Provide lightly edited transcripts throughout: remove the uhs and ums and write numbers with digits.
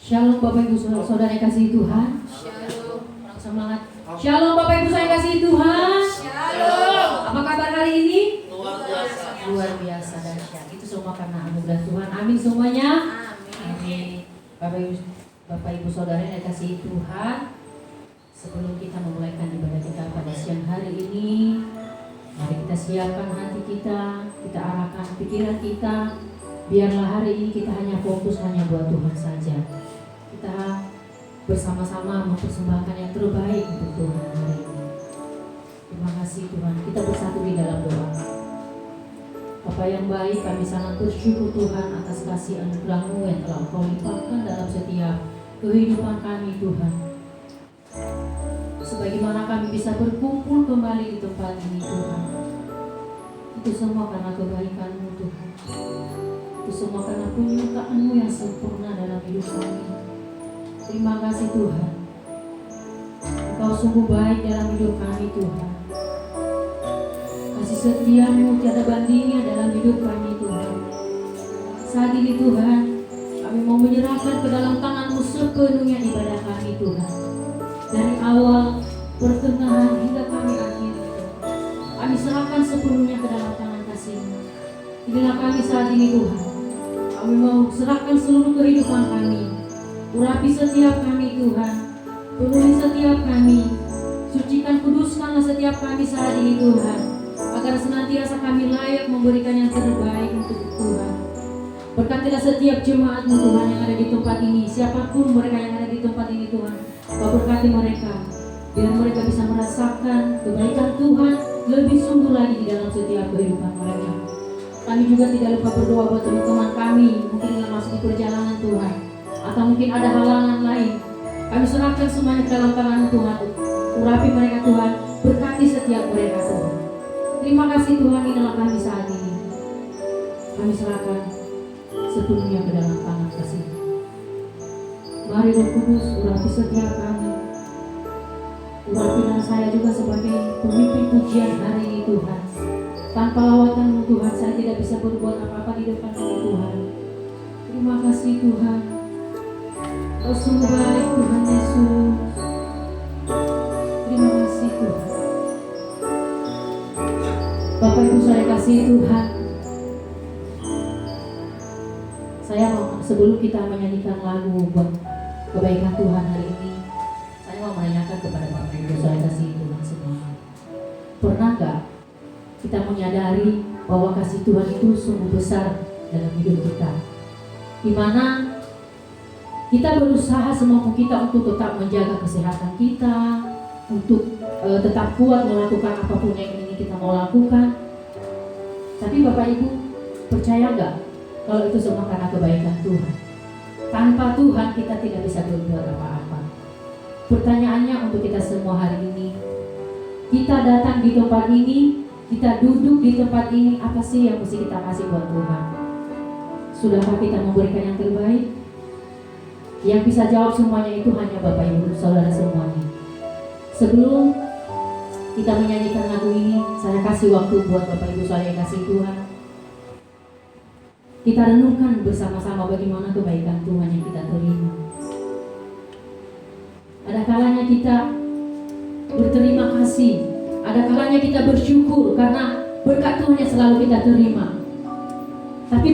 Shalom Bapak Ibu Saudara yang kasih Tuhan. Shalom. Orang semangat. Shalom Bapak Ibu saya kasih Tuhan. Shalom. Apa kabar hari ini? Luar biasa. Luar biasa dahsyat. Itu semua karena anugerah Tuhan. Amin semuanya. Amin. Bapak Ibu Saudara yang kasih Tuhan. Sebelum kita memulaikan ibadah kita pada siang hari ini, mari kita siapkan hati kita arahkan pikiran kita. Biarlah hari ini kita hanya fokus hanya buat Tuhan saja. Kita bersama-sama mempersembahkan yang terbaik untuk Tuhan hari ini. Terima kasih Tuhan. Kita bersatu di dalam doa. Bapa yang baik, kami sangat bersyukur Tuhan atas kasih anugerah-Mu yang telah Engkau limpahkan dalam setiap kehidupan kami Tuhan. Sebagaimana kami bisa berkumpul kembali di tempat ini Tuhan, itu semua karena kebaikan-Mu Tuhan. Itu semua karena penyertaan-Mu yang sempurna dalam hidup kami. Terima kasih Tuhan. Engkau sungguh baik dalam hidup kami Tuhan. Kasih setia-Mu tiada bandingnya dalam hidup kami Tuhan. Saat ini Tuhan, kami mau menyerahkan ke dalam tangan-Mu sepenuhnya ibadah kami Tuhan. Dari awal, pertengahan hingga kami akhir, kami serahkan sepenuhnya ke dalam tangan kasih-Mu. Inilah kami saat ini Tuhan. Kami mau serahkan seluruh kehidupan kami. Urapi setiap kami Tuhan. Penuhi setiap kami. Sucikan, kuduskanlah setiap kami saat ini Tuhan, agar senantiasa kami layak memberikan yang terbaik untuk Tuhan. Berkatilah setiap jemaat-Mu Tuhan yang ada di tempat ini. Siapapun mereka yang ada di tempat ini Tuhan, Kau berkati mereka, biar mereka bisa merasakan kebaikan Tuhan lebih sungguh lagi di dalam setiap kehidupan mereka. Kami juga tidak lupa berdoa buat teman-teman kami, mungkin yang masih di perjalanan Tuhan, atau mungkin ada halangan lain. Kami serahkan semuanya ke dalam tangan Tuhan. Urapi mereka Tuhan, berkati setiap mereka Tuhan. Terima kasih Tuhan, inilah kami saat ini. Kami serahkan sepenuhnya ke dalam tangan kasih. Mari Roh Kudus, urapi setiap kami. Urapilah saya juga sebagai pemimpin pujian hari ini Tuhan. Tanpa lawatan-Mu Tuhan, saya tidak bisa berbuat apa-apa di depan-Mu Tuhan. Terima kasih Tuhan. Kau sungguh baik Tuhan Yesus. Terima kasih Tuhan. Bapak Ibu saya kasih Tuhan. Saya mau, sebelum kita menyanyikan lagu buat kebaikan Tuhan hari ini, saya mau menanyakan kepada Bapak Ibu saya kasih Tuhan semua. Pernah gak kita menyadari bahwa kasih Tuhan itu sungguh besar dalam hidup kita, di mana kita berusaha semampu kita untuk tetap menjaga kesehatan kita, untuk tetap kuat melakukan apapun yang ingin kita mau lakukan. Tapi Bapak Ibu percaya gak kalau itu semua karena kebaikan Tuhan? Tanpa Tuhan kita tidak bisa berbuat apa-apa. Pertanyaannya untuk kita semua hari ini, kita datang di tempat ini, kita duduk di tempat ini, apa sih yang mesti kita kasih buat Tuhan? Sudahkah kita memberikan yang terbaik? Yang bisa jawab semuanya itu hanya Bapak Ibu Saudara semuanya. Sebelum kita menyanyikan lagu ini, saya kasih waktu buat Bapak Ibu Saudara yang kasih Tuhan. Kita renungkan bersama-sama bagaimana kebaikan Tuhan yang kita terima. Ada kalanya kita berterima kasih, ada kalanya kita bersyukur karena berkat Tuhan yang selalu kita terima. Tapi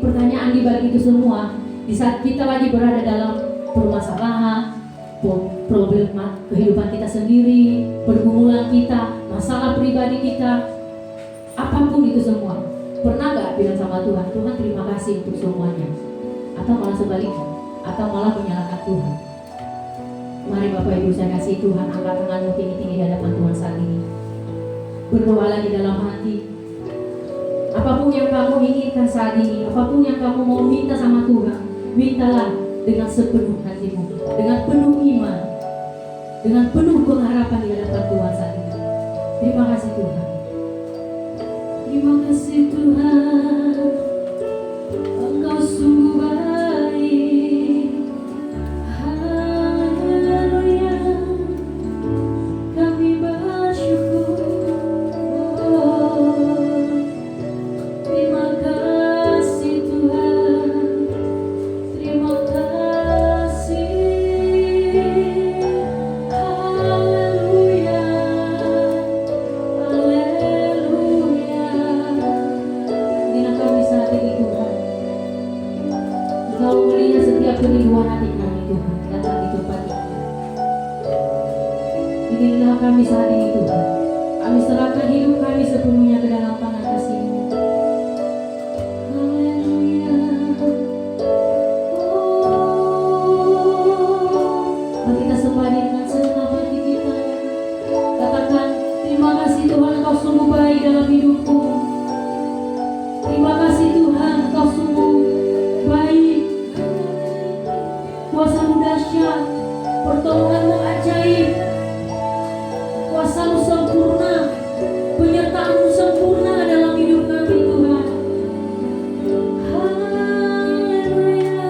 pertanyaan di balik itu semua, di saat kita lagi berada dalam permasalahan, problem kehidupan kita sendiri, pergumulan kita, masalah pribadi kita, apapun itu semua, pernah gak bilang sama Tuhan, Tuhan terima kasih untuk semuanya? Atau malah sebaliknya, atau malah menyalahkan Tuhan? Mari Bapak Ibu saya kasih Tuhan, angkat tanganmu tinggi-tinggi di hadapan Tuhan saat ini. Berdoalah di dalam hati. Apapun yang kamu inginkan saat ini, apapun yang kamu mau minta sama Tuhan, mintalah dengan sepenuh hatimu, dengan penuh iman, dengan penuh pengharapan di hadapan Tuhan saat ini. Terima kasih Tuhan. Terima kasih Tuhan, Engkau sungguh baik. Haleluya, kami bersyukur. Terima kasih Tuhan, terima kasih. Bimbinglah kami saat ini Tuhan. Kami serahkan hidup kami sepenuhnya ke dalam tangan kasih-Mu. Haleluya. Mari kita sembahkan dengan segenap hati kita. Katakan, terima kasih Tuhan, Engkau sungguh baik dalam hidupku. Terima kasih Tuhan, Engkau sungguh baik. Kuasa-Mu dahsyat, pertolongan-Mu ajaib, kuasa-Mu sempurna, penyertaan-Mu sempurna dalam hidup kami Tuhan. Haleluya.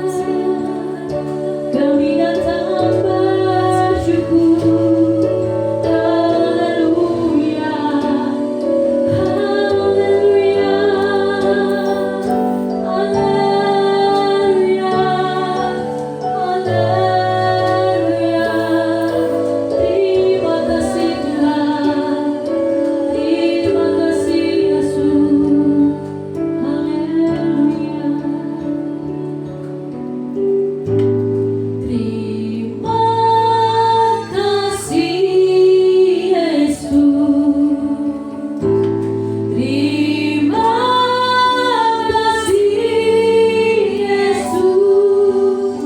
Kami datang bersyukur. Haleluya. Haleluya. Haleluya. Haleluya. Terima kasih Tuhan. Terima kasih Yesus. Haleluya. Terima kasih Yesus. Terima kasih Yesus.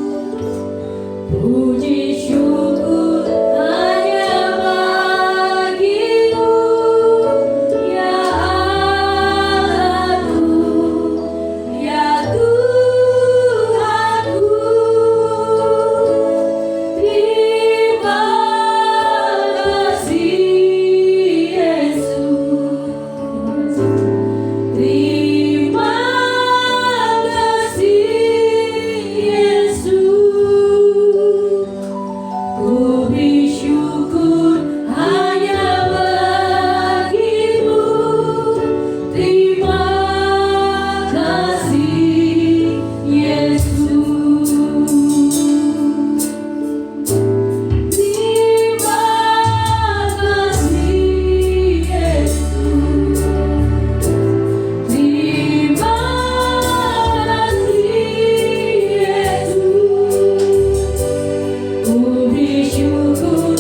Puji syukur hanya bagi-Mu, ya Allahku, ya Tuhanku. Terima kasih Yesus. Terima kasih Yesus. Ku bersyukur hanya bagi-Mu. Terima kasih Yesus. Terima kasih Yesus. Terima kasih Yesus. Ku bersyukur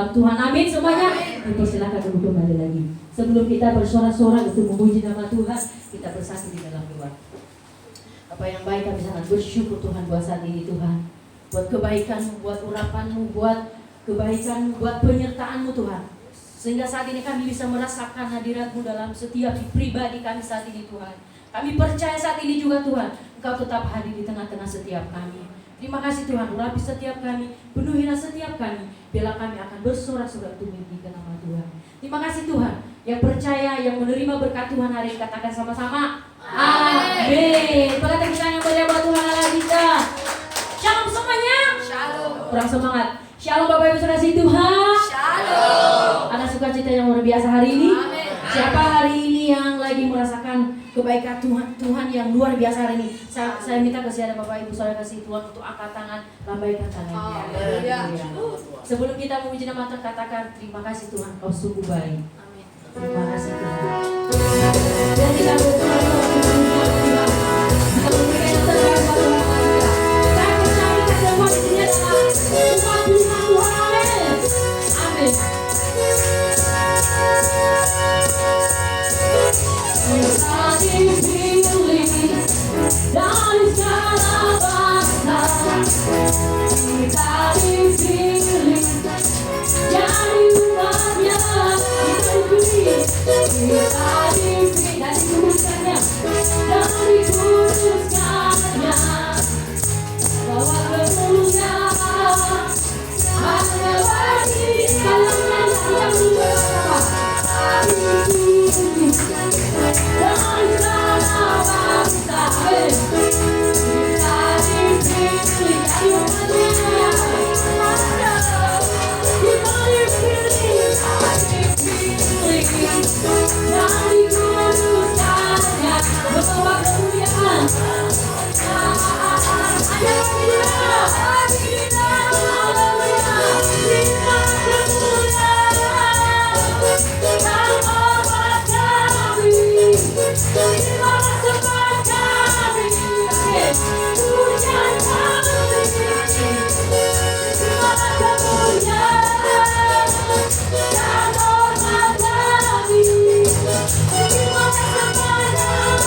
dalam Tuhan. Amin semuanya. Dipersilakan duduk kembali lagi. Sebelum kita bersorak-sorak untuk memuji nama Tuhan, kita bersatu di dalam doa. Apa yang baik kami sangat bersyukur Tuhan buat saat ini Tuhan. Buat kebaikan-Mu, buat urapan-Mu, buat kebaikan-Mu, buat penyertaan-Mu Tuhan. Sehingga saat ini kami bisa merasakan hadirat-Mu dalam setiap pribadi kami saat ini Tuhan. Kami percaya saat ini juga Tuhan, Engkau tetap hadir di tengah-tengah setiap kami. Terima kasih Tuhan, urapi setiap kami, penuhilah setiap kami, bila kami akan bersorak-sorak untuk meninggikan nama Tuhan. Terima kasih Tuhan, yang percaya, yang menerima berkat Tuhan hari ini katakan sama-sama. Amin. Bagi tepuk tangan yang meriah buat Tuhan Allah kita. Shalom semuanya. Shalom. Kurang semangat. Shalom Bapak Ibu Saudara Tuhan. Shalom. Ada sukacita yang luar biasa hari ini. Amin. Siapa hari ini yang lagi merasakan kebaikan Tuhan yang luar biasa hari ini? Saya minta kasih ada Bapak Ibu Saudara kasih Tuhan untuk angkat tangan, lambaikan tangannya. Haleluya. Sebelum kita memuji nama Tuhan, katakan terima kasih Tuhan, Kau sungguh baik. Amin. Terima kasih Tuhan. Dan kita berdoa Tuhan. Kita memberikan yang terbaik pada Tuhan kita. Saya percaya kita semua di sini adalah umat Tuhan. Amin. Amin. Kita dipilih dari segala bangsa. Kita dipilih jadi umatnya. Kita dipilih dari kuduskannya, dari kuduskannya. Bawa kemuliaan hanya bagi dalamnya yang berapa. Dipilih dari segala bangsa. Kita dipilih dari umatnya. Kita dipilih dari kuduskannya, membawa kemuliaan hanya bagi Dia. Haleluya, kita kemuliaan dan hormat kami, terima sembah kami, pujian kami, terima kemuliaan dan hormat kami, terima sembah kami.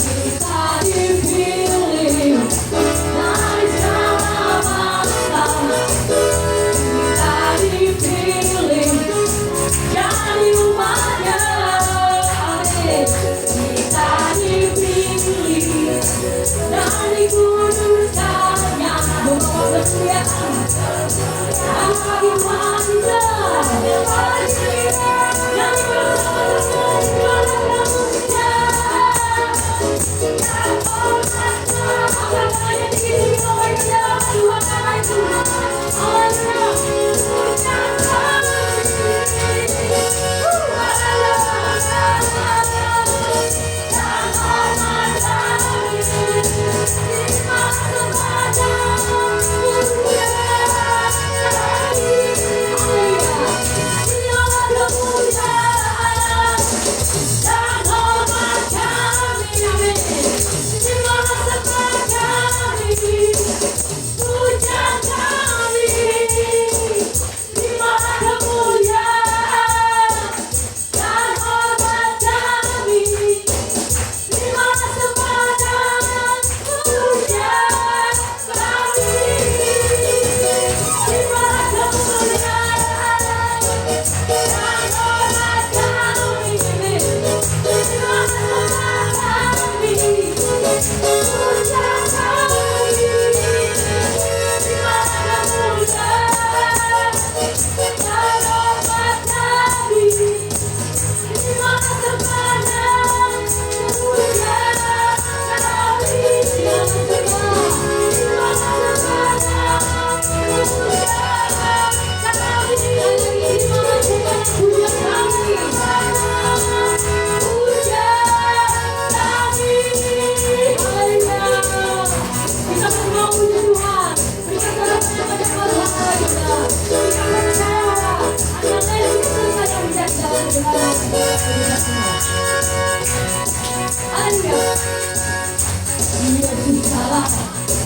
Kita dipilih dari segala bangsa. Kita dipilih jadi umatnya. Kita dipilih dari kuduskannya, membawa kemuliaan bagi wanita. Yang bersama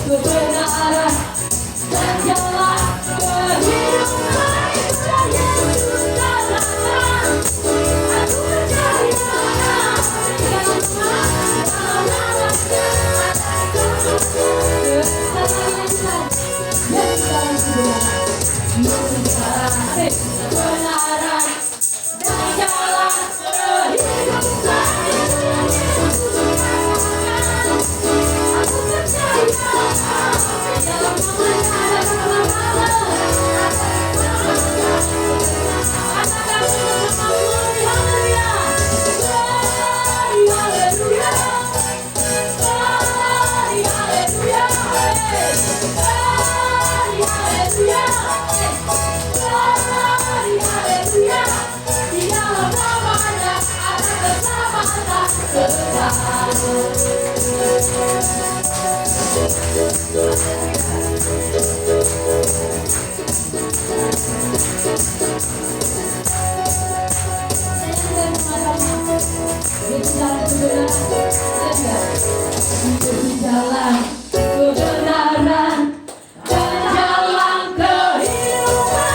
kebenaran dan jalan kehidupan. Itulah Yesus katakan, aku percaya dalam nama-Nya ada kebenaran dan jalan kebenaran. Kebenaran dan jalan kehidupan. Aku percaya dalam nama-Nya ada kebenaran. Katakan bersama-sama, haleluya, haleluya, haleluya, haleluya. Haleluya, di dalam nama-Nya ada keselamatan selalu. Jalan kebenaran dan jalan kehidupan.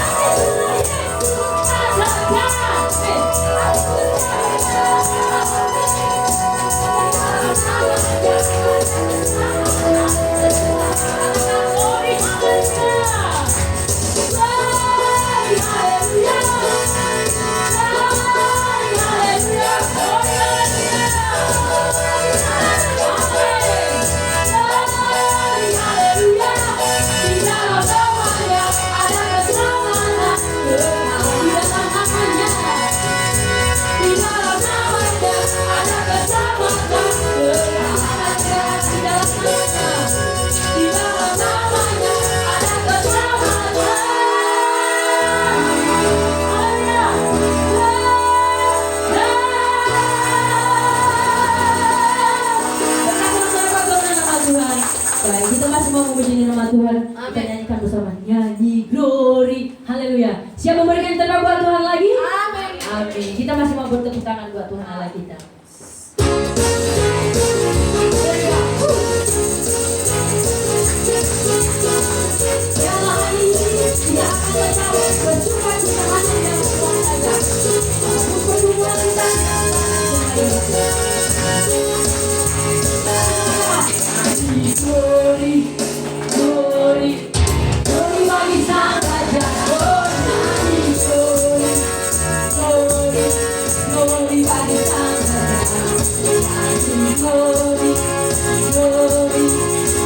Baik, kita masih mau memuji nama Tuhan. Kita nyanyikan bersama, nyanyi glory, haleluya. Siapa memberikan yang terbaik buat Tuhan lagi? Amin. Amin. Kita masih mau bertepuk tangan buat Tuhan Allah kita. Biarlah hari ini tidak akan bertahu bersuka cita hati dan Tuhan saja. Apapun pertemuan kita glory, glory, glory bagi Sang Raja. Oh, nyanyi glory, glory, glory bagi Sang Raja. Nyanyi glory, glory,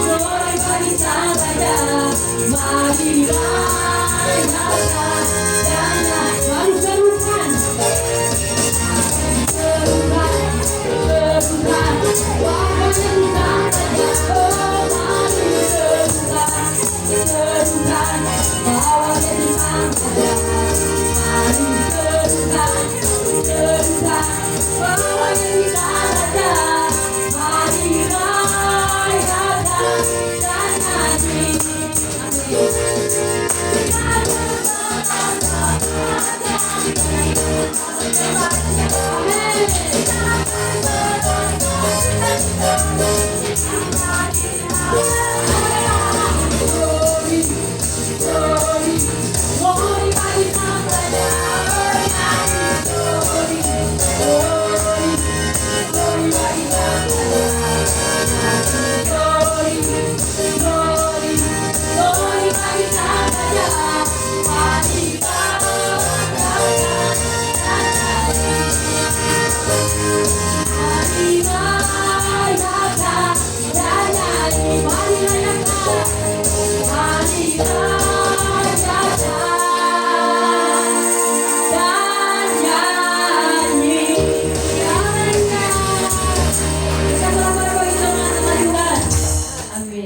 glory bagi Sang Raja. Marilah nyatakan dan mari serukan, serukan, serukan, wahai Sang Raja. Oh, mari serukan, serukan, bahwa Yesus Sang Raja. Mari serukan, serukan, bahwa Yesus Sang Raja. Marilah nyatakan dan nyanyi.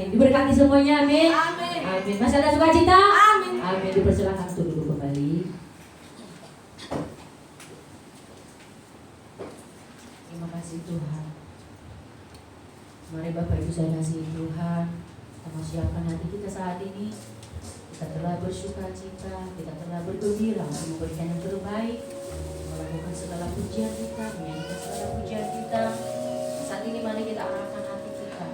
Diberkati semuanya, amin. Amin. Amin. Masih ada sukacita? Amin. Amin. Dipersilakan untuk duduk kembali. Terima kasih Tuhan. Mari Bapak Ibu saya kasih Tuhan, kita mau siapkan hati kita saat ini. Kita telah bersukacita, kita telah bergembira memberikan yang terbaik, melakukan segala pujian kita, menyanyikan segala pujian kita. Saat ini mari kita arahkan hati kita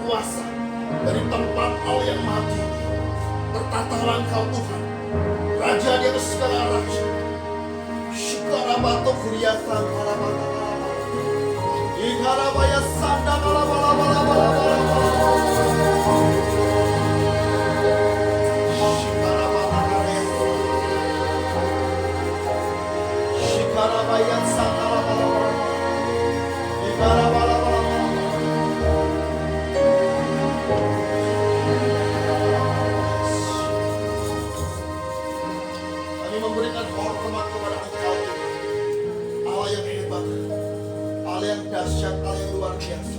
kuasa dari tempat Allah yang maha tinggi. Bertatalah Engkau Tuhan, Raja di atas segala raja. Shikarabato kuriasa kalabata kalabata. Ikarabaya sanda kalabala. Shikarabata karesa. Shikarabaya sanda kalabala. Ikarabala. Memberikan hormat kepada Engkau, Allah yang hebat, Allah yang dahsyat, Allah yang luar biasa.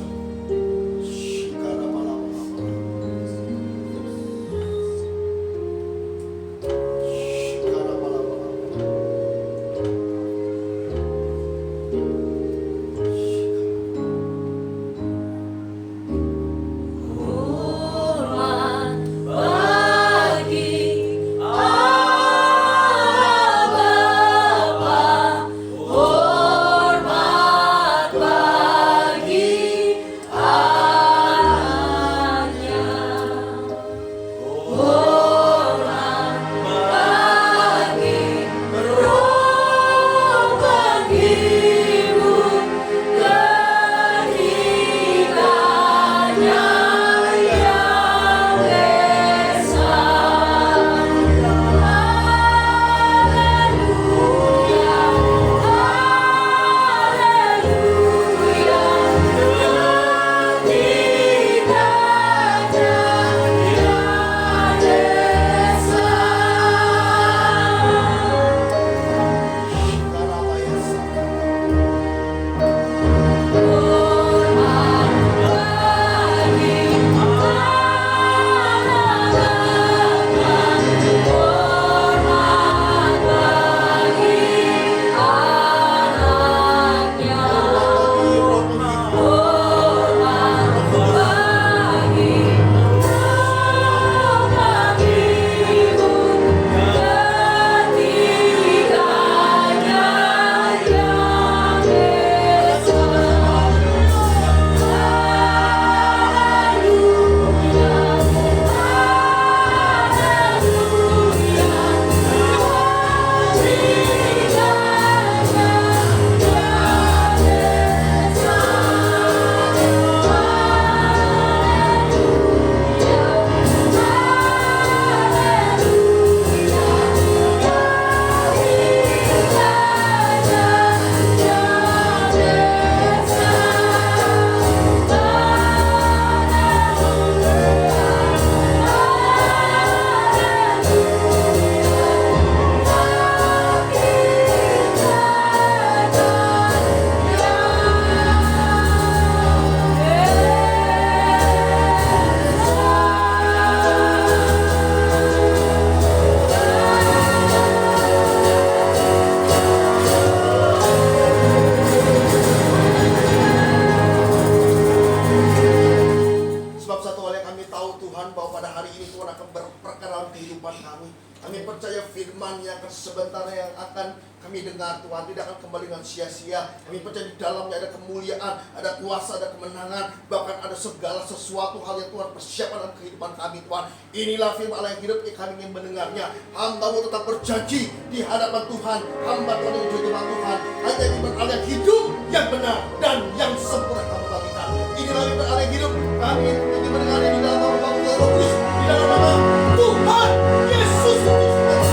sebentar yang akan kami dengar, Tuhan, tidak akan kembali dengan sia-sia. Kami percaya di dalamnya ada kemuliaan, ada kuasa, ada kemenangan, bahkan ada segala sesuatu hal yang Tuhan persiapkan dalam kehidupan kami, Tuhan. Inilah firman Allah yang hidup, kami ingin mendengarnya. Hamba-Mu tetap berjanji di hadapan Tuhan. Hamba Tuhan yang menjadi Tuhan, hanya firman Allah yang hidup, yang benar, dan yang sempurna kami bagikan. Inilah firman Allah yang hidup, kami ingin mendengarnya di dalam nama Bapa dan Roh Kudus, di dalam nama Tuhan Yesus Kristus.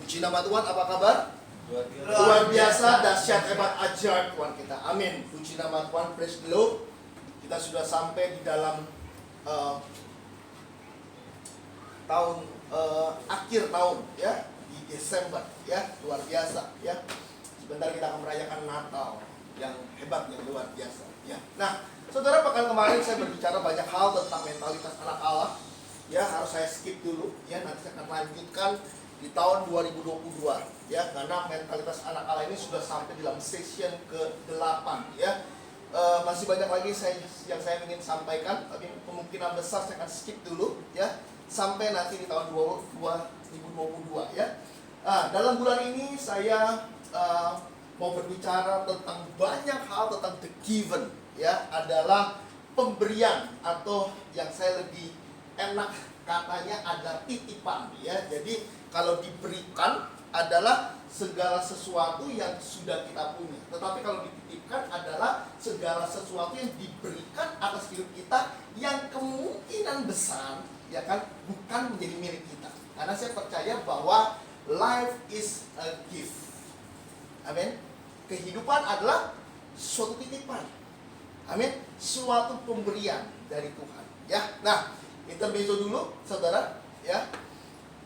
Puji nama Tuhan, apa kabar? Luar biasa, dahsyat, hebat, ajaib Tuhan kita. Amin. Puji nama Tuhan, praise the Lord. Kita sudah sampai di dalam akhir tahun, ya, di Desember, ya, luar biasa, ya. Sebentar kita akan merayakan Natal yang hebat, yang luar biasa, ya. Nah, saudara, pekan kemarin saya berbicara banyak hal tentang mentalitas anak Allah. Ya, harus saya skip dulu, ya. Nanti saya akan lanjutkan di tahun 2022, ya, karena mentalitas anak Allah ini sudah sampai dalam session ke-8, ya. Masih banyak lagi yang saya ingin sampaikan, tapi kemungkinan besar saya akan skip dulu ya sampai nanti di tahun 2022 ya. Dalam bulan ini saya mau berbicara tentang banyak hal tentang the given ya, adalah pemberian, atau yang saya lebih enak katanya ada titipan ya. Jadi kalau diberikan adalah segala sesuatu yang sudah kita punya, tetapi kalau dititipkan adalah segala sesuatu yang diberikan atas hidup kita yang kemungkinan besar ya kan bukan menjadi milik kita. Karena saya percaya bahwa life is a gift. Amin. Kehidupan adalah suatu titipan. Amin. Suatu pemberian dari Tuhan. Ya. Nah, intermezzo dulu, saudara. Ya.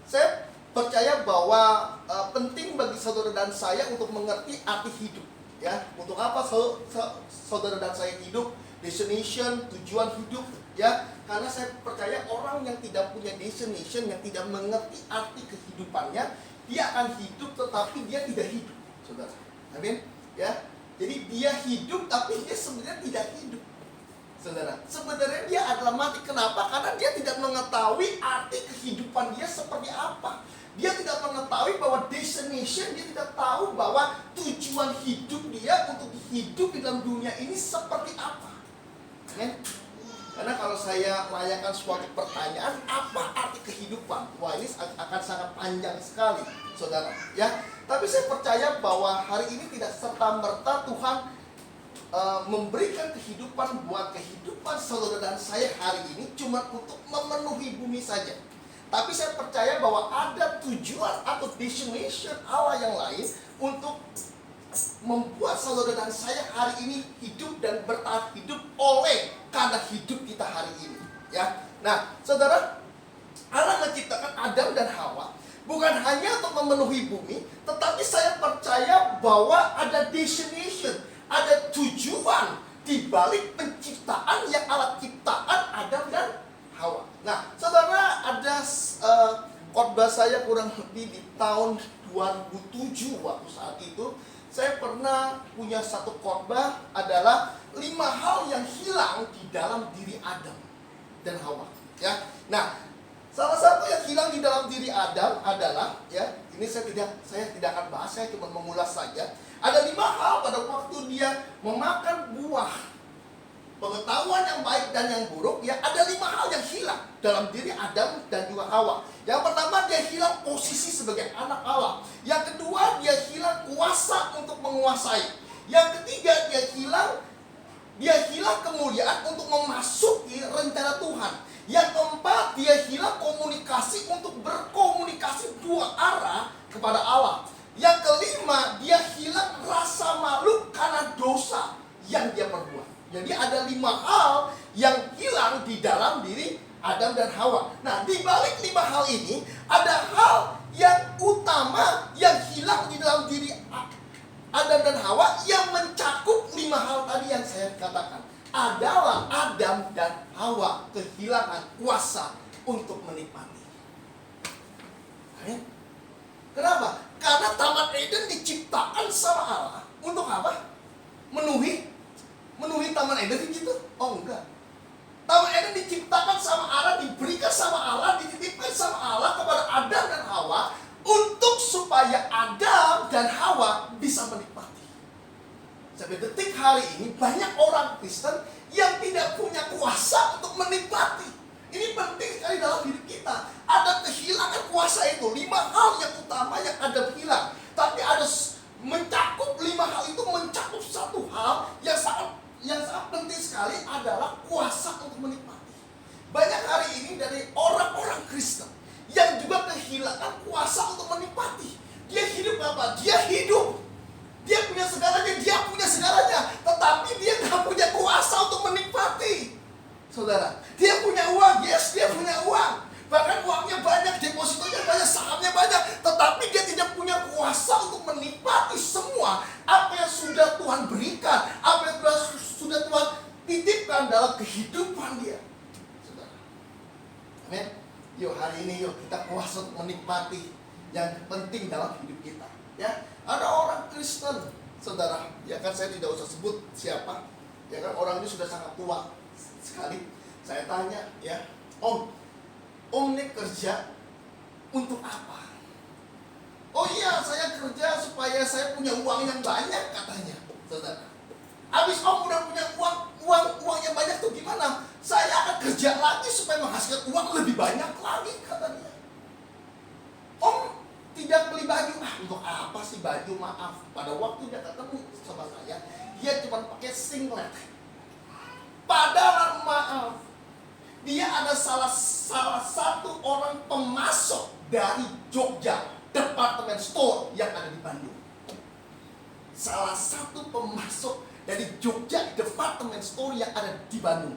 Saya percaya bahwa penting bagi saudara dan saya untuk mengerti arti hidup. Ya. Untuk apa saudara dan saya hidup? Destination, tujuan hidup. Ya. Karena saya percaya orang yang tidak punya destination, yang tidak mengerti arti kehidupannya, dia akan hidup tetapi dia tidak hidup, saudara. Amin. Ya. Jadi dia hidup tapi dia sebenarnya tidak hidup, saudara. Sebenarnya dia adalah mati. Kenapa? Karena dia tidak mengetahui arti kehidupan dia seperti apa. Dia tidak mengetahui bahwa destination, dia tidak tahu bahwa tujuan hidup dia untuk hidup di dalam dunia ini seperti apa. Amin. Karena kalau saya layakan suatu pertanyaan, apa arti kehidupan? Wah, ini akan sangat panjang sekali, saudara. Ya, tapi saya percaya bahwa hari ini tidak serta-merta Tuhan memberikan kehidupan buat kehidupan saudara dan saya hari ini cuma untuk memenuhi bumi saja. Tapi saya percaya bahwa ada tujuan atau destination Allah yang lain untuk membuat saudara dan saya hari ini hidup dan bertahan hidup oleh karena hidup kita hari ini ya. Nah, saudara, Allah menciptakan Adam dan Hawa bukan hanya untuk memenuhi bumi, tetapi saya percaya bahwa ada destination, ada tujuan di balik penciptaan yang Allah ciptakan Adam dan Hawa. Nah, saudara, ada khotbah saya kurang lebih di tahun 2007 waktu saat itu. Saya pernah punya satu khotbah adalah 5 hal yang hilang di dalam diri Adam dan Hawa. Ya, nah, salah satu yang hilang di dalam diri Adam adalah, ya, ini saya tidak akan bahas, saya cuma mengulas saja. Ada 5 hal pada waktu dia memakan buah pengetahuan yang baik dan yang buruk, ya, ada 5 hal yang hilang dalam diri Adam dan juga Hawa. Yang pertama, dia hilang posisi sebagai anak Allah. Yang kedua, dia hilang kuasa untuk menguasai. Yang ketiga, dia hilang kemuliaan untuk memasuki rencana Tuhan. Yang keempat, dia hilang komunikasi untuk berkomunikasi 2 arah kepada Allah. Yang kelima, dia hilang rasa malu karena dosa yang dia perbuat. Jadi ada 5 hal yang hilang di dalam diri Adam dan Hawa. Nah, di balik 5 hal ini ada hal yang utama yang hilang di dalam diri Adam dan Hawa yang mencakup 5 hal tadi yang saya katakan. Adalah Adam dan Hawa kehilangan kuasa untuk menikmati. Kenapa? Karena Taman Eden diciptakan sama Allah untuk apa? Memenuhi Taman Eden gitu? Oh, enggak. Taman Eden diciptakan sama Allah, diberikan sama Allah, dititipkan sama Allah kepada Adam dan Hawa untuk supaya Adam dan Hawa bisa menikmati. Sampai detik hari ini banyak orang Kristen yang tidak punya kuasa untuk menikmati. Ini penting sekali dalam hidup kita. Ada kehilangan kuasa itu. 5 hal yang utama yang Adam hilang. Tapi ada mencakup 5 hal itu mencakup satu hal yang sangat penting sekali adalah kuasa untuk menikmati. Banyak hari ini dari orang-orang Kristen yang juga kehilangan kuasa untuk menikmati. Dia hidup apa? Dia hidup. Dia punya segalanya. Tetapi dia nggak punya kuasa untuk menikmati. Saudara, dia punya uang. Yes, dia punya uang. Bahkan uangnya banyak, depositonya banyak, sahamnya banyak. Tetapi dia tidak punya kuasa untuk menikmati semua apa yang sudah Tuhan berikan, apa yang sudah Tuhan titipkan dalam kehidupan dia. Saudara, amin. Yuk hari ini kita kuasa untuk menikmati yang penting dalam hidup kita. Ya, ada orang Kristen, saudara. Ya kan saya tidak usah sebut siapa. Ya kan, orangnya sudah sangat tua sekali. Saya tanya, ya, Om ini kerja untuk apa? Oh iya, saya kerja supaya saya punya uang yang banyak, katanya, saudara. Habis Om udah punya uang yang banyak tuh gimana? Saya akan kerja lagi supaya menghasilkan uang lebih banyak lagi, katanya. Om tidak beli baju. Untuk apa sih baju? Maaf, pada waktu dia ketemu sama saya, dia cuma pakai singlet. Padahal maaf, dia ada salah satu orang pemasok dari Jogja department store yang ada di Bandung. Salah satu pemasok dari Jogja department store yang ada di Bandung.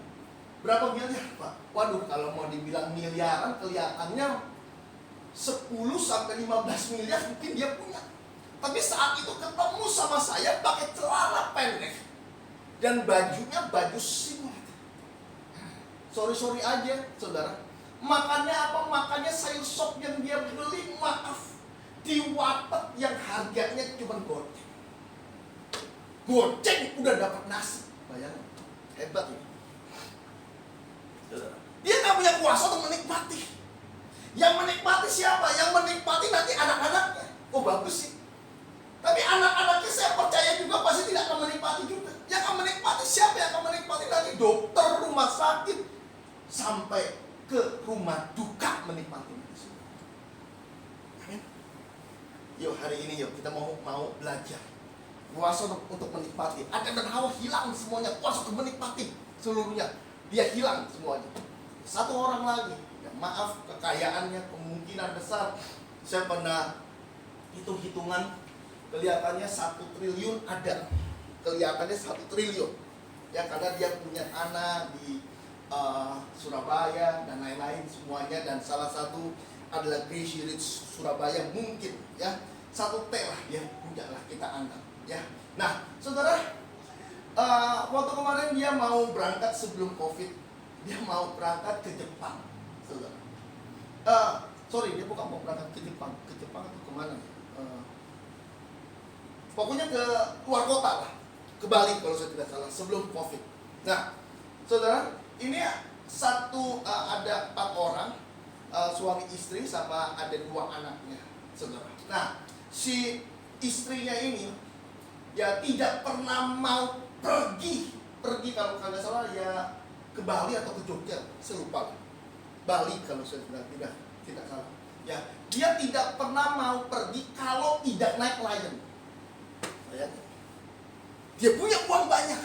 Berapa miliar, Pak? Waduh, kalau mau dibilang miliaran kelihatannya 10 sampai 15 miliar mungkin dia punya. Tapi saat itu ketemu sama saya pakai celana pendek dan bajunya baju singlet. Sorry aja, saudara. Makannya apa? Makannya sayur sop yang dia beli, maaf, di warteg yang harganya cuma goceng. Goceng udah dapat nasi. Bayangin, hebat ini. Saudara. Dia nggak punya kuasa untuk menikmati. Yang menikmati siapa? Yang menikmati nanti anak-anaknya. Oh bagus sih. Tapi anak-anaknya saya percaya juga pasti tidak akan menikmati juga. Yang akan menikmati siapa? Yang akan menikmati nanti dokter, rumah sakit, sampai ke rumah duka menikmati itu. Amin. Yuk hari ini yuk kita mau belajar kuasa untuk menikmati. Adam dan Hawa hilang semuanya, kuasa untuk menikmati seluruhnya. Dia hilang semuanya. Satu orang lagi, ya maaf, kekayaannya kemungkinan besar. Saya pernah hitung-hitungan, kelihatannya 1 triliun ada. Kelihatannya 1 triliun. Ya karena dia punya anak di Surabaya dan lain-lain semuanya, dan salah satu adalah Crazy Rich Surabaya mungkin ya 1 T lah dia punya lah, kita anggap ya. Nah saudara, waktu kemarin dia mau berangkat sebelum COVID, dia mau berangkat ke Jepang, saudara. Sorry, dia bukan mau berangkat ke Jepang atau kemana? Pokoknya ke luar kota lah, ke Bali kalau saya tidak salah, sebelum COVID. Nah, saudara, ini ada 4 orang, suami istri sama ada 2 anaknya, saudara. Nah, si istrinya ini ya tidak pernah mau pergi kalau nggak salah ya ke Bali atau ke Jogja, saya lupa. Bali kalau saya tidak salah. Ya, dia tidak pernah mau pergi kalau tidak naik Lion. Ya. Dia punya uang banyak,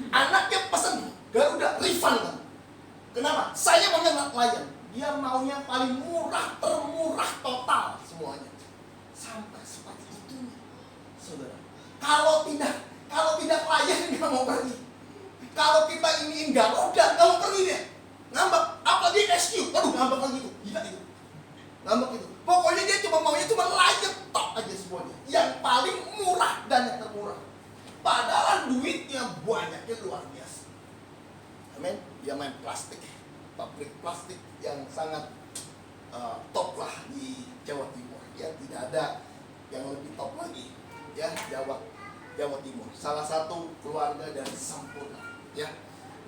anaknya pesan Garuda refund kan. Kenapa? Saya maunya naik Lion. Dia maunya paling murah, termurah total semuanya. Sampai seperti itu, saudara. Kalau tidak Lion nggak mau pergi. Kalau kita iniin Garuda nggak mau pergi dia. Ngambek, apalagi SQ, aduh ngambek lagi itu, gila itu. Ngambek itu. Pokoknya dia maunya Lion top aja semuanya. Yang paling murah dan yang termurah. Padahal duitnya banyaknya luar biasa. Amin. Dia main plastik, pabrik plastik yang sangat top lah di Jawa Timur. Ya tidak ada yang lebih top lagi. Ya Jawa Timur. Salah satu keluarga dari Sampurna. Ya.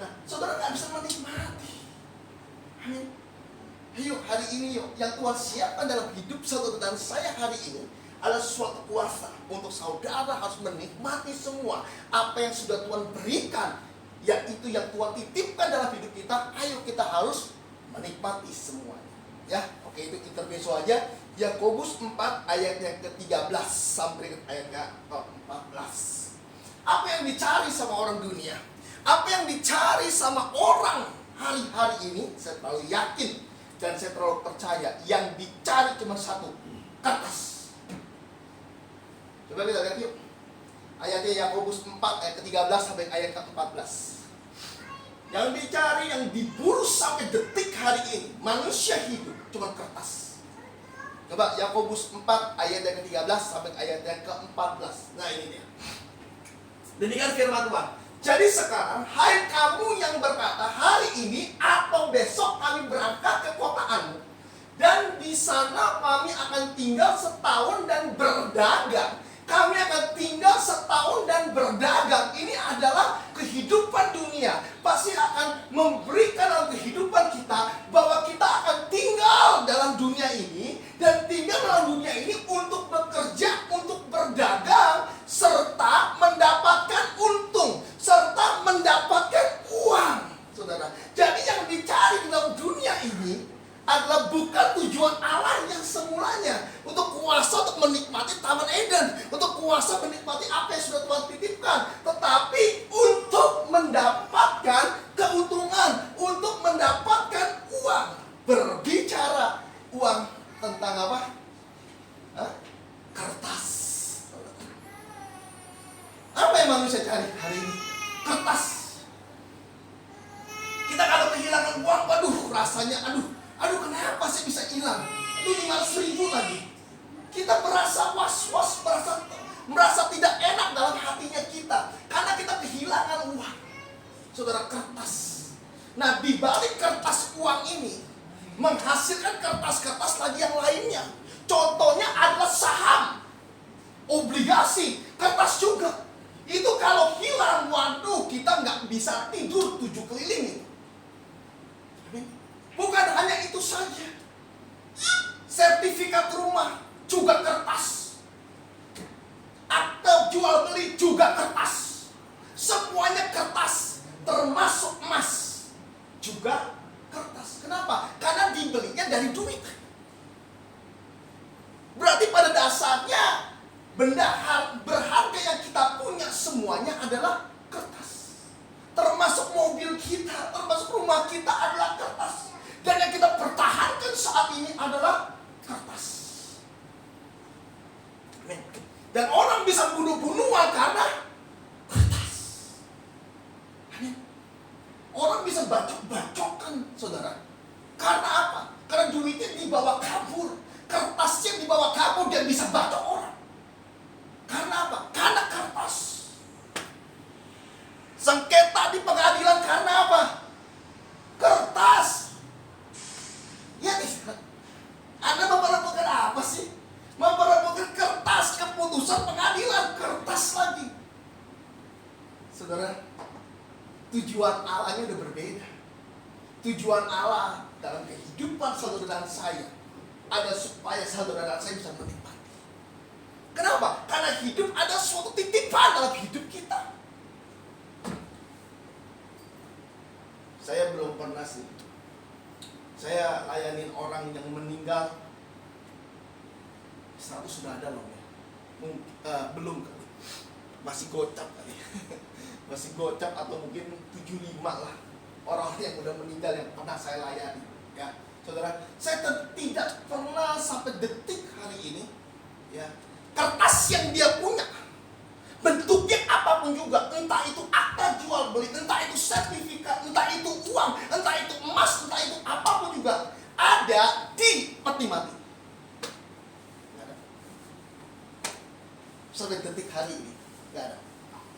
Nah, saudara nggak bisa menikmati. Amin. Ayo hari ini yuk, yang Tuhan siapkan dalam hidup saudara dan saya hari ini adalah suatu kuasa untuk saudara harus menikmati semua apa yang sudah Tuhan berikan, yaitu yang Tuhan titipkan dalam hidup kita. Ayo kita harus menikmati semuanya. Ya, oke, itu intermezzo aja. Yakobus 4 ayat yang ke-13 sampai ayat ke-14. Apa yang dicari sama orang dunia? Apa yang dicari sama orang hari-hari ini? Saya terlalu yakin dan saya terlalu percaya yang dicari cuma satu, kertas. Coba kita lihat yuk. Ayatnya Yakobus 4 ayat ke-13 sampai ayat ke-14. Yang dicari, yang diburu sampai detik hari ini manusia hidup cuma kertas. Coba Yakobus 4 ayat yang ke-13 sampai ayat yang ke-14. Nah ini dia. Demikian firman Tuhan. Jadi sekarang, hai kamu yang berkata hari ini atau besok kami berangkat ke kota Anu, dan di sana kami akan tinggal setahun dan berdagang. Kami akan tinggal setahun dan berdagang. Ini adalah kehidupan dunia. Pasti akan memberikan dalam kehidupan kita bahwa kita akan tinggal dalam dunia ini. Dan tinggal dalam dunia ini untuk bekerja, untuk berdagang, serta mendapatkan untung, serta mendapatkan uang. Saudara, jadi yang dicari dalam dunia ini adalah bukan tujuan Allah yang semulanya untuk kuasa untuk menikmati Taman Eden, untuk kuasa menikmati apa yang sudah Tuhan titipkan, tetapi untuk mendapatkan keuntungan, untuk mendapatkan uang. Berbicara uang tentang apa? Kertas. Apa yang manusia cari hari ini? Kertas. Kita kalau kehilangan uang, waduh rasanya aduh kenapa sih bisa hilang? Itu 500.000 lagi. Kita merasa was-was, merasa tidak enak dalam hatinya kita karena kita kehilangan uang. Saudara, kertas. Nah, di balik kertas uang ini menghasilkan kertas-kertas lagi yang lainnya. Contohnya adalah saham, obligasi, kertas juga. Itu kalau hilang, waduh, kita nggak bisa tidur 7 keliling itu. Bukan hanya itu saja. Sertifikat rumah juga kertas. Akta jual beli juga kertas. Semuanya kertas, termasuk emas juga kertas. Kenapa? Karena dibelinya dari duit. Berarti pada dasarnya benda berharga yang kita punya semuanya adalah kertas. Termasuk mobil kita, termasuk rumah kita adalah kertas. Dan yang kita pertahankan saat ini adalah kertas. Amin. Dan orang bisa bunuh-bunuhan karena kertas. Amin. Orang bisa bacok-bacokan, saudara. Karena apa? Karena duitnya dibawa kabur. Kertasnya dibawa kabur dan bisa bacok orang. Karena apa? Karena kertas. Sengketa di pengadilan karena apa? Kertas. Ya, Anda memperebutkan apa sih? Memperebutkan kertas, keputusan pengadilan, kertas lagi. Saudara, tujuan Allahnya udah berbeda. Tujuan Allah dalam kehidupan saudara dan saya ada supaya saudara dan saya bisa menikmati. Kenapa? Karena hidup ada suatu titipan dalam hidup kita. Saya belum pernah sih. Saya layanin orang yang meninggal 100 sudah ada loh ya. Belum kali. Masih gocap kali. Masih gocap atau mungkin 75 lah. Orang yang udah meninggal yang pernah saya layani. Ya, saudara, saya tidak pernah sampai detik hari ini ya, kertas yang dia punya bentuknya apapun juga, entah itu akta jual beli, entah itu sertifikat, entah itu uang, entah itu emas, entah itu apapun juga, ada di peti mati. Nggak ada. Sampai detik hari ini nggak ada.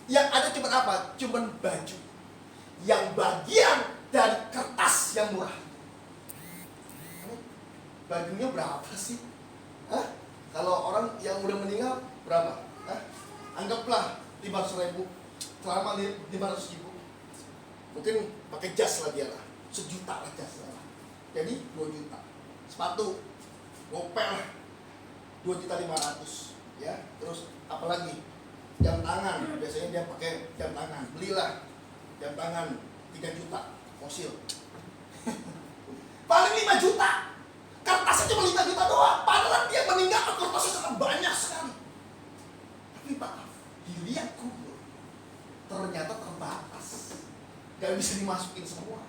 Yang ada cuma apa? Cuma baju yang bagian dari kertas yang murah. Bajunya berapa sih? Hah? Kalau orang yang udah meninggal berapa? Hah? Anggaplah 500.000, selama 500.000. Mungkin pakai jas lah dia lah, 1 juta lah jas lah. Jadi 2 juta. Sepatu, gopel 2.500.000 ya. Terus apalagi jam tangan, biasanya dia pakai jam tangan. Belilah jam tangan 3 juta, fosil. Paling 5 juta. Kertasnya cuma 5 juta doang. Padahal dia meninggal kertasnya sangat banyak sekali. Tapi maaf, dilihat kubur ternyata terbatas, gak bisa dimasukin semua,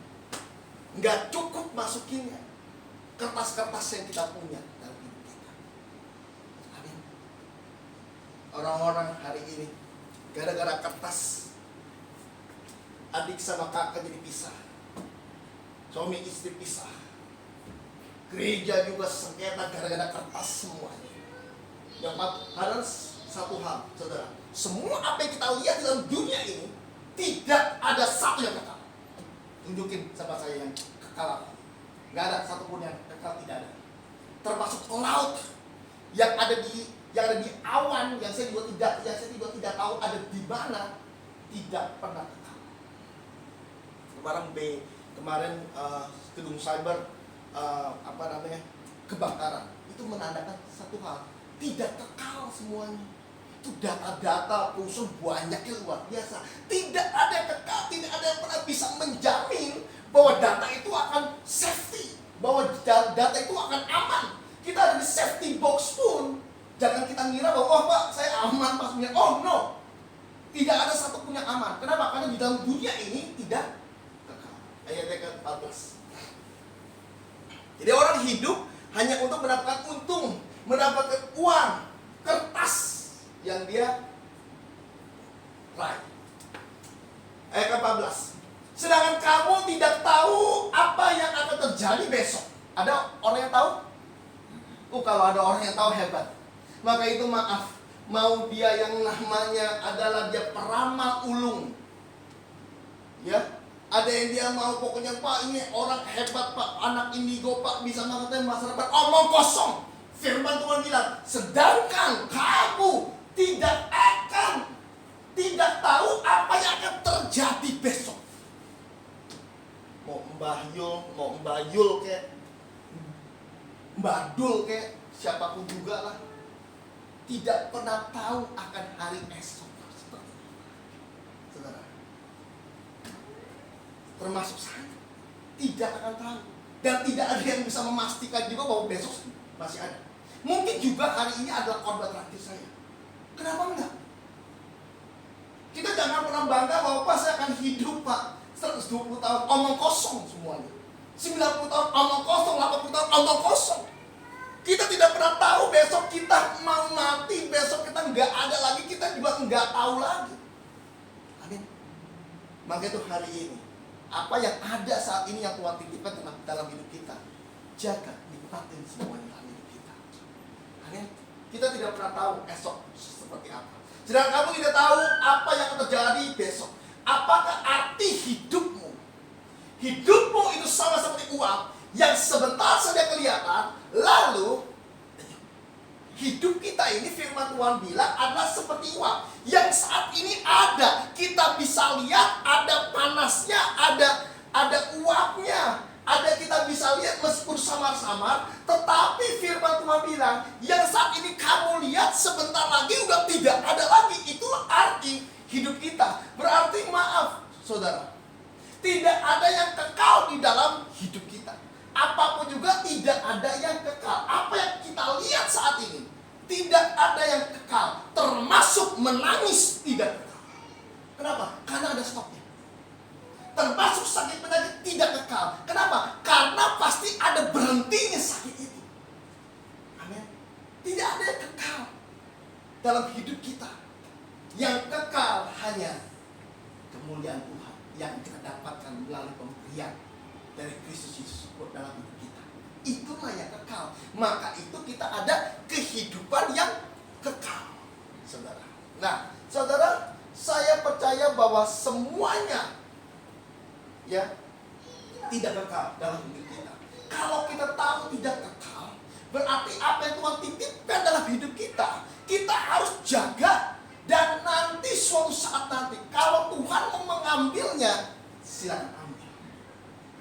gak cukup masukinnya kertas-kertas yang kita punya dalam hidup kita. Amin. Orang-orang hari ini gara-gara kertas, adik sama kakak jadi pisah, suami istri pisah, gereja juga sengketa gara-gara kertas semuanya. Yang harus satu hal, saudara, semua apa yang kita lihat di dalam dunia ini tidak ada satu yang kekal. Tunjukin sama saya yang kekal. Nggak ada satupun yang kekal, tidak ada. Termasuk laut yang ada di yang ada di awan, yang saya juga tidak tahu ada di mana, tidak pernah kekal. Kemarin gedung cyber kebakaran, itu menandakan satu hal, tidak kekal semuanya. Itu data-data perusahaan banyaknya luar biasa. Tidak ada yang kekal, tidak ada yang pernah bisa menjamin bahwa data itu akan safety, bahwa data itu akan aman. Kita ada di safety box pun, jangan kita ngira bahwa oh Pak, saya aman pas punya. Oh no, tidak ada satupun yang aman. Kenapa? Karena di dalam dunia ini tidak kekal. Ayat ke-14. Jadi orang hidup hanya untuk mendapatkan untung, mendapatkan uang, kertas yang dia raih. Ayat ke-14. Sedangkan kamu tidak tahu apa yang akan terjadi besok. Ada orang yang tahu? Kalau ada orang yang tahu hebat. Maka itu maaf, mau dia yang namanya adalah dia peramal ulung, ya, ada yang dia mau pokoknya Pak ini orang hebat Pak, anak indigo Pak, bisa mengerti masyarakat. Omong kosong. Firman Tuhan bilang, sedangkan kamu tidak tahu apa yang akan terjadi besok. Mau Mbah Yul kek, Mbah Dul kek, siapapun juga lah, tidak pernah tahu akan hari esok. Saudara, termasuk saya, tidak akan tahu. Dan tidak ada yang bisa memastikan juga bahwa besok masih ada. Mungkin juga hari ini adalah korban terakhir saya. Kenapa enggak? Kita jangan pernah bangga bahwa Pak saya akan hidup Pak 120 tahun, omong kosong semuanya. 90 tahun omong kosong, 80 tahun omong kosong. Kita tidak pernah tahu besok kita mau mati, besok kita nggak ada lagi, kita juga nggak tahu lagi. Amin. Maka itu hari ini, apa yang ada saat ini yang Tuhan titipkan dalam hidup kita, jaga, nikmatin semuanya dalam hidup kita. Amin. Kita tidak pernah tahu esok seperti apa. Sedangkan kamu tidak tahu apa yang akan terjadi besok. Apakah arti hidupmu? Hidupmu itu sama seperti uap yang sebentar saja kelihatan, lalu hidup kita ini firman Tuhan bilang adalah seperti uap yang saat ini ada, kita bisa lihat ada panasnya, ada uapnya, ada kita bisa lihat meskipun samar-samar, tetapi firman Tuhan bilang yang saat ini kamu lihat sebentar lagi udah tidak ada lagi. Itulah arti hidup kita. Berarti maaf saudara, tidak ada yang kekal di dalam hidup kita. Apapun juga tidak ada yang kekal. Apa yang kita lihat saat ini tidak ada yang kekal, termasuk menangis tidak kekal. Kenapa? Karena ada stopnya. Termasuk sakit penyakit tidak kekal. Kenapa? Karena pasti ada berhentinya sakit itu. Amin. Tidak ada yang kekal dalam hidup kita. Yang kekal hanya kemuliaan Tuhan yang kita dapatkan melalui pemberian dari Kristus Yesus dalam hidup kita. Itulah yang kekal. Maka itu kita ada kehidupan yang kekal, saudara. Nah, saudara, saya percaya bahwa semuanya ya tidak kekal dalam hidup kita. Kalau kita tahu tidak kekal, berarti apa yang Tuhan titipkan dalam hidup kita, kita harus jaga. Dan nanti suatu saat nanti, kalau Tuhan mau mengambilnya, silakan ambil.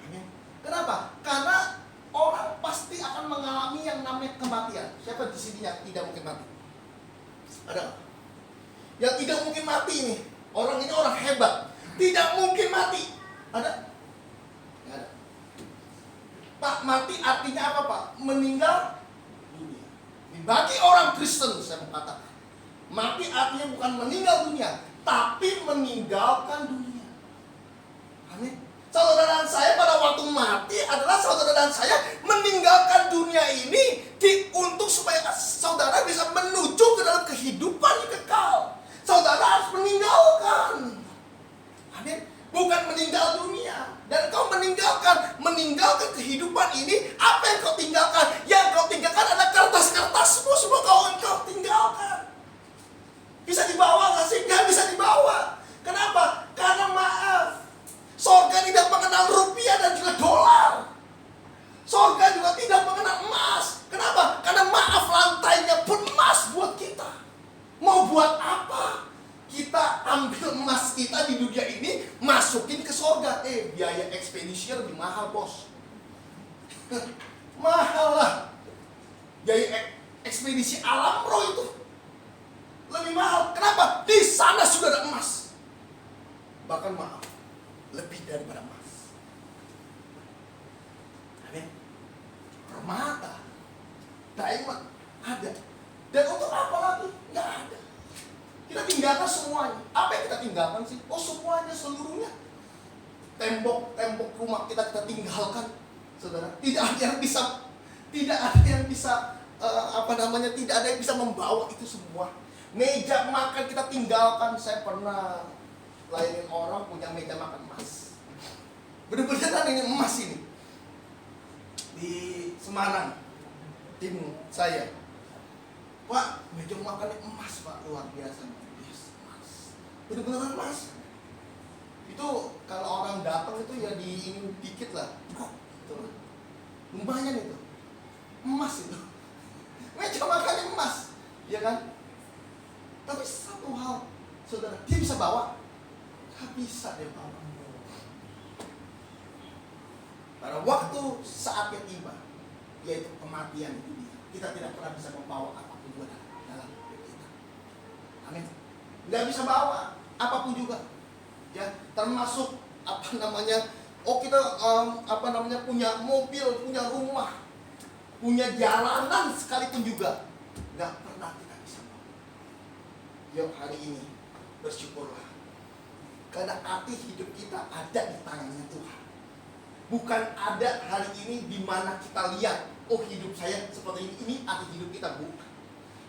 Amin. Kenapa? Karena orang pasti akan mengalami yang namanya kematian. Siapa di sini yang tidak mungkin mati? Ada nggak? Yang tidak mungkin mati ini, orang ini orang hebat, tidak mungkin mati. Ada? Nggak ada. Pak, mati artinya apa Pak? Meninggal dunia. Bagi orang Kristen saya mau katakan, mati artinya bukan meninggal dunia, tapi meninggalkan dunia. Amin. Saudara dan saya pada waktu mati adalah saudara dan saya meninggalkan dunia ini untuk supaya saudara bisa menuju ke dalam kehidupan yang kekal. Saudara harus meninggalkan. Amin. Bukan meninggal dunia. Dan kau meninggalkan kehidupan ini, apa yang kau tinggalkan? Yang kau tinggalkan adalah kertas-kertasmu semua kau tinggalkan. Bisa dibawa nggak sih? Nggak bisa dibawa. Kenapa? Karena maaf, sorga tidak mengenal rupiah dan juga dolar. Sorga juga tidak mengenal emas. Kenapa? Karena maaf, lantainya pun emas buat kita. Mahal lah. Jadi ekspedisi alam roh itu lebih mahal. Kenapa? Di sana sudah ada emas. Bahkan maaf, lebih daripada emas. Amin. Permata, diamond ada. Dan untuk apa lagi? Nggak ada. Kita tinggalkan semuanya. Apa yang kita tinggalkan sih? Oh, semuanya, seluruhnya. Tembok rumah kita tinggalkan, saudara. Tidak ada yang bisa, tidak ada yang bisa membawa itu semua. Meja makan kita tinggalkan. Saya pernah layanin orang punya meja makan emas. Bener-bener ini emas ini. Di Semarang, tim saya. Pak, meja makannya emas, Pak, luar biasa. Yes, emas. Bener-bener emas. Itu kalau orang datang itu ya diingin dikit lah. Itu lumayan itu. Emas itu. Meja makannya emas, ya kan? Tapi satu hal, saudara, dia bisa bawa? Gak bisa dia bawa. Pada waktu saatnya tiba, yaitu kematian itu dia, kita tidak pernah bisa membawa apapun juga dalam hidup kita. Amin. Gak bisa bawa apapun juga. Ya, termasuk kita punya mobil, punya rumah, punya jalanan sekalipun juga nggak pernah kita bisa bawa. Yuk hari ini bersyukurlah karena arti hidup kita ada di tangannya Tuhan. Bukan ada hari ini di mana kita lihat, oh hidup saya seperti ini arti hidup kita. Bukan.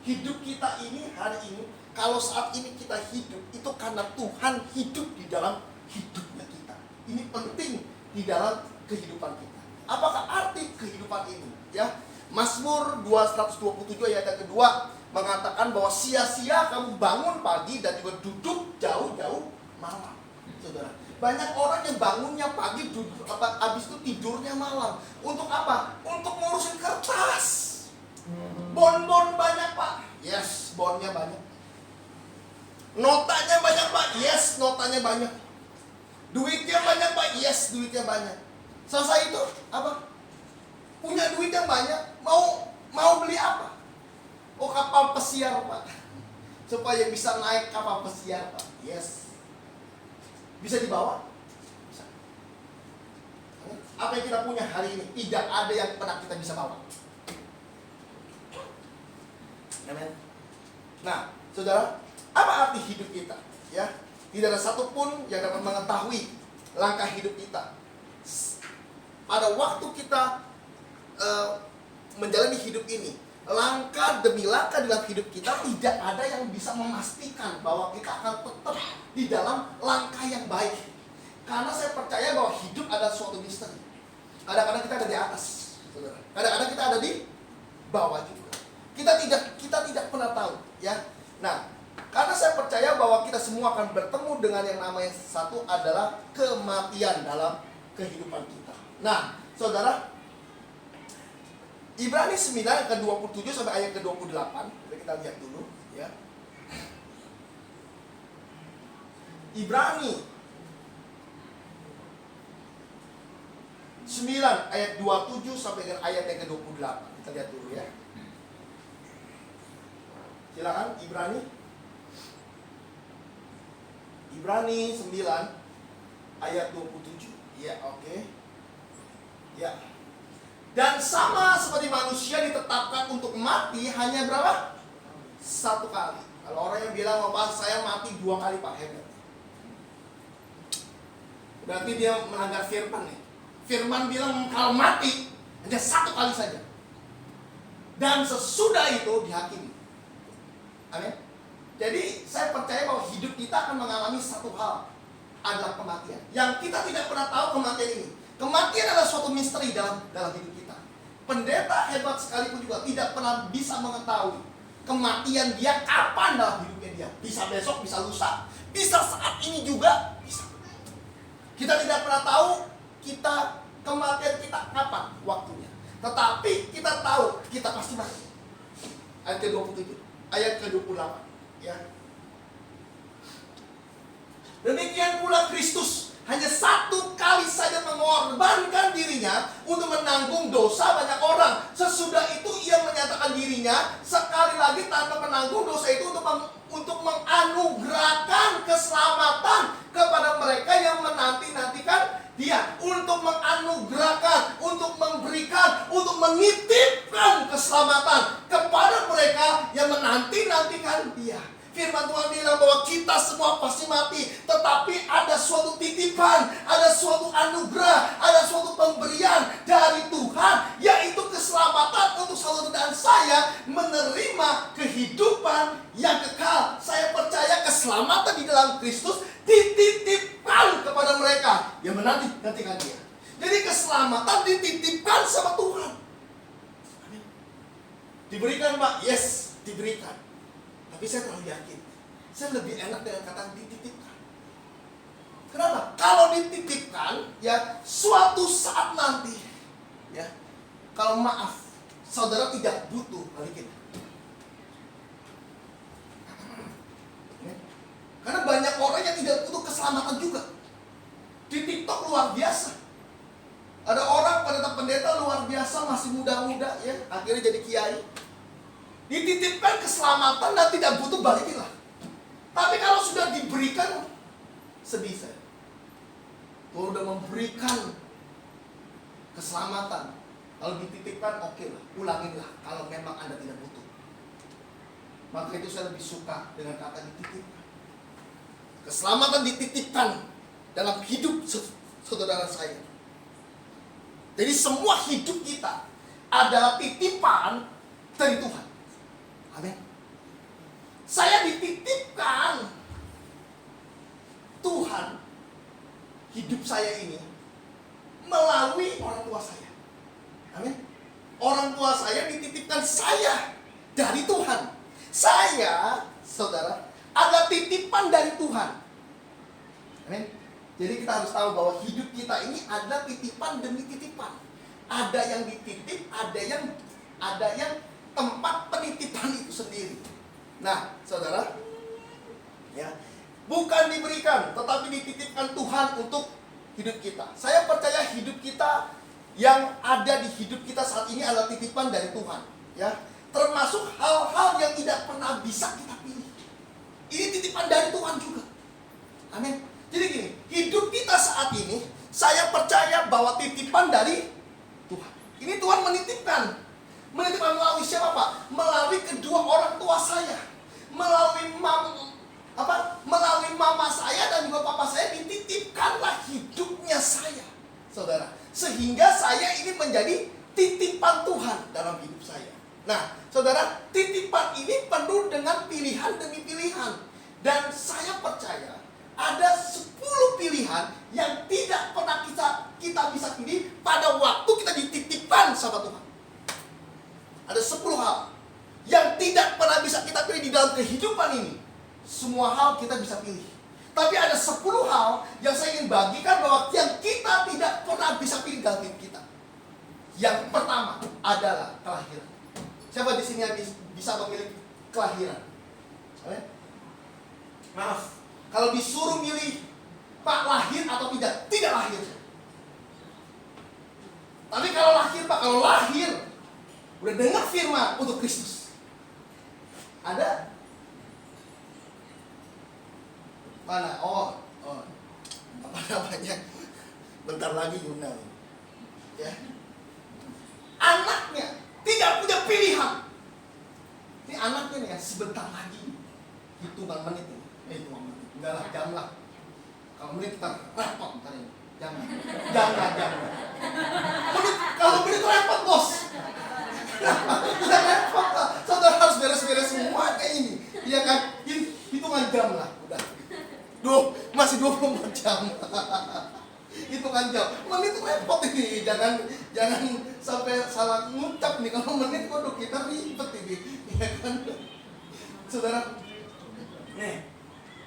Hidup kita ini hari ini, kalau saat ini kita hidup, itu karena Tuhan hidup di dalam hidupnya kita. Ini penting di dalam kehidupan kita. Apakah arti kehidupan ini? Ya, Mazmur 127 ayat yang kedua mengatakan bahwa sia-sia kamu bangun pagi dan juga duduk jauh-jauh malam. Saudara, banyak orang yang bangunnya pagi, habis itu tidurnya malam. Untuk apa? Untuk ngurusin kertas. Bon-bon banyak, Pak. Yes, bonnya banyak. Notanya banyak, Pak. Yes, notanya banyak. Duitnya banyak, Pak. Yes, duitnya banyak. Selesai itu apa? Punya duit yang banyak, mau beli apa? Oh, kapal pesiar, Pak. Supaya bisa naik kapal pesiar, Pak. Yes. Bisa dibawa? Bisa. Apa yang kita punya hari ini tidak ada yang pernah kita bisa bawa. Amen. Nah, saudara, apa arti hidup kita? Ya, tidak ada satupun yang dapat mengetahui langkah hidup kita. Pada waktu kita menjalani hidup ini, langkah demi langkah dalam hidup kita, tidak ada yang bisa memastikan bahwa kita akan tetap di dalam langkah yang baik. Karena saya percaya bahwa hidup adalah suatu misteri. Kadang-kadang kita ada di atas, saudara. Kadang-kadang kita ada di bawah juga. Kita tidak pernah tahu, ya. Nah, karena saya percaya bahwa kita semua akan bertemu dengan yang namanya satu adalah kematian dalam kehidupan kita. Nah, saudara, Ibrani 9 ayat ke-27 sampai ayat ke-28. Kita lihat dulu, ya. Ibrani 9 ayat 27 sampai dengan ayat yang ke-28. Kita lihat dulu, ya. Silakan Ibrani 9 ayat 27. Ya, oke. Ya. Dan sama seperti manusia ditetapkan untuk mati hanya berapa? Satu kali. Kalau orang yang bilang, "Pak, saya mati 2 kali, Pak," hebat. Berarti dia melanggar firman nih. Firman bilang kalau mati hanya 1 kali saja. Dan sesudah itu dihakimi. Amin. Jadi saya percaya bahwa hidup kita akan mengalami satu hal, adalah kematian. Yang kita tidak pernah tahu kematian ini. Kematian adalah suatu misteri dalam hidup kita. Pendeta hebat sekalipun juga tidak pernah bisa mengetahui kematian dia kapan dalam hidupnya dia. Bisa besok, bisa lusa, bisa saat ini juga, bisa. Kita tidak pernah tahu kematian kita kapan waktunya. Tetapi kita tahu kita pasti mati. Ayat ke-27. Ayat ke-28, ya. Demikian pula Kristus hanya satu kali saja mengorbankan dirinya untuk menanggung dosa banyak orang. Sesudah itu ia menyatakan dirinya sekali lagi tanpa menanggung dosa itu untuk menganugerahkan keselamatan kepada mereka yang menanti-nantikan dia, untuk menganugerahkan, untuk memberikan, untuk menitipkan keselamatan kepada mereka yang menanti-nantikan dia. Firman Tuhan bilang bahwa kita semua pasti mati, tetapi ada suatu titipan, ada suatu anugerah, ada suatu pemberian dari Tuhan, yaitu keselamatan untuk saudara dan saya menerima kehidupan yang kekal. Saya percaya keselamatan di dalam Kristus dititipkan kepada mereka yang menanti-nantikan dia. Jadi keselamatan dititipkan sama Tuhan. Amin. Diberikan Pak? Yes, diberikan. Tapi saya terlalu yakin, saya lebih enak dengan kata dititipkan. Kenapa? Kalau dititipkan, ya suatu saat nanti, ya kalau maaf, saudara tidak butuh balikin. Karena banyak orang yang tidak butuh keselamatan juga. Di TikTok luar biasa. Ada orang pendeta luar biasa, masih muda-muda, ya akhirnya jadi kiai. Dititipkan keselamatan dan tidak butuh balikin lah. Tapi kalau sudah diberikan, sedih saya. Kalau udah memberikan keselamatan, kalau dititipkan oke lah, ulanginlah kalau memang Anda tidak butuh. Maka itu saya lebih suka dengan kata dititipkan. Keselamatan dititipkan dalam hidup saudara saya. Jadi semua hidup kita adalah titipan dari Tuhan. Amin. Saya dititipkan Tuhan hidup saya ini melalui orang tua saya. Amin. Orang tua saya dititipkan saya dari Tuhan. Saya, saudara, ada titipan dari Tuhan. Amin. Jadi kita harus tahu bahwa hidup kita ini ada titipan demi titipan. Ada yang dititip, ada yang tempat penitipan itu sendiri. Nah, saudara, ya, bukan diberikan, tetapi dititipkan Tuhan untuk hidup kita. Saya percaya hidup kita yang ada di hidup kita saat ini adalah titipan dari Tuhan, ya. Termasuk hal-hal yang tidak pernah bisa kita pilih. Ini titipan dari Tuhan juga. Amin. Jadi gini, hidup kita saat ini, saya percaya bahwa titipan dari Tuhan. Ini Tuhan menitipkan melalui siapa Pak? Melalui kedua orang tua saya, melalui mama saya dan juga papa saya, dititipkanlah hidupnya saya, saudara, sehingga saya ini menjadi titipan Tuhan dalam hidup saya. Nah, saudara, titipan ini penuh dengan pilihan demi pilihan, dan saya percaya ada 10 pilihan yang tidak pernah kita bisa pilih pada waktu kita dititipkan sama Tuhan. Ada 10 hal yang tidak pernah bisa kita pilih di dalam kehidupan ini. Semua hal kita bisa pilih. Tapi ada 10 hal yang saya ingin bagikan bahwa yang kita tidak pernah bisa pilih dalam hidup kita. Yang pertama adalah kelahiran. Siapa di sini yang bisa memilih kelahiran? Maaf, kalau disuruh milih Pak lahir atau tidak, tidak lahir. Tapi kalau lahir Pak, kalau lahir udah dengar firman untuk Kristus. Ada? Mana? Oh, apa namanya? Bentar lagi Yuna. Ya. Anaknya tidak punya pilihan. Ini anaknya nih ya, sebentar lagi. Hitungan menit ini. Hitungan menit. Enggak lah, jam lah. Kalau menit kita repot ntar ini. Jangan. Kalau menit repot bos. Kita repot lah. Saudara harus beres-beres semua kayak ini. Iya kan? Hitungan jam lah. Udah. Masih 24 jam. Hitungan jam. Menit repot ini. Jangan sampai salah ngucap nih. Kalau menit waduh kita ribet ini. Ya kan? Saudara. Nih.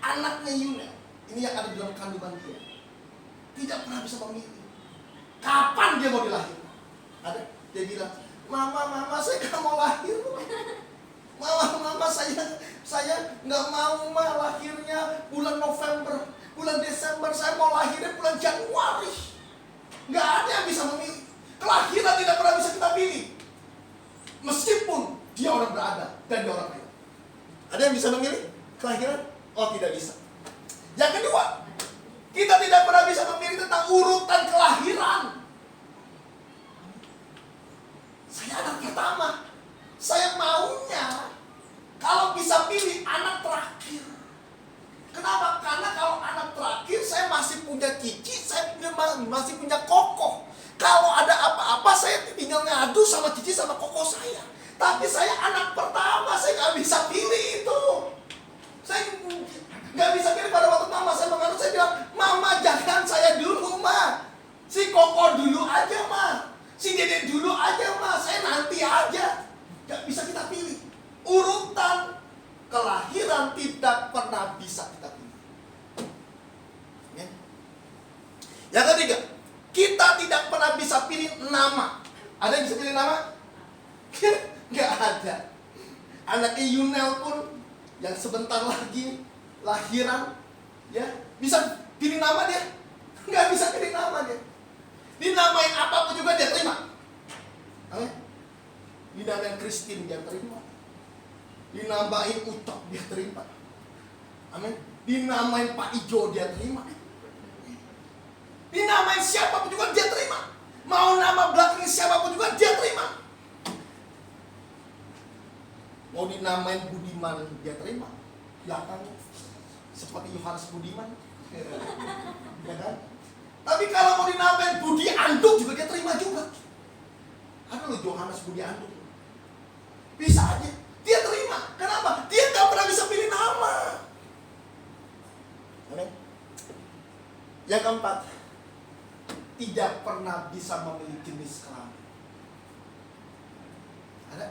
Anaknya Yuna. Ini yang ada di dalam kandungan dia. Tidak pernah bisa memilih. Kapan dia mau dilahirkan? Ada. Dia bilang, Mama, saya gak mau lahir. Mama saya nggak mau lahirnya bulan November, bulan Desember, saya mau lahirnya bulan Januari. Nggak ada yang bisa memilih. Kelahiran tidak pernah bisa kita pilih. Meskipun dia orang berada dan dia orang kaya. Ada yang bisa memilih kelahiran? Oh, tidak bisa. Yang kedua, kita tidak pernah bisa memilih tentang urutan kelahiran. Saya anak pertama. Saya maunya kalau bisa pilih anak terakhir. Kenapa? Karena kalau anak terakhir saya masih punya cici, saya masih punya kokoh. Kalau ada apa-apa saya tinggal ngadu sama cici sama kokoh saya. Tapi saya anak pertama, saya nggak bisa pilih itu. Saya nggak bisa pilih. Pada waktu mama saya mengandung, saya bilang, Mama jangan saya dulu, Ma. Si kokoh dulu aja, Ma. Si dede dulu aja, Ma. Saya nanti aja. Nggak bisa kita pilih. Urutan kelahiran tidak pernah bisa kita pilih. Ya. Yang ketiga, kita tidak pernah bisa pilih nama. Ada yang bisa pilih nama? Nggak ada. Anaknya Yunel pun yang sebentar lagi lahiran, ya bisa pilih nama dia? Nggak bisa pilih nama dia. Dinamain apapun juga dia terima. Amin. Dinamain Christine dia terima. Dinamain Ucok dia terima. Amin. Dinamain Pak Ijo dia terima. Dinamain siapapun juga dia terima. Mau nama belakangnya siapapun juga dia terima. Mau dinamain Budiman dia terima. Belakangnya seperti Yohanes Budiman. Ya kan? Tapi kalau mau dinamain Budi Anduk juga dia terima juga. Ada loh Yohanes Budi Anduk. Bisa aja. Dia terima. Kenapa? Dia gak pernah bisa pilih nama. Oke? Yang keempat, tidak pernah bisa memilih jenis kelamin. Ada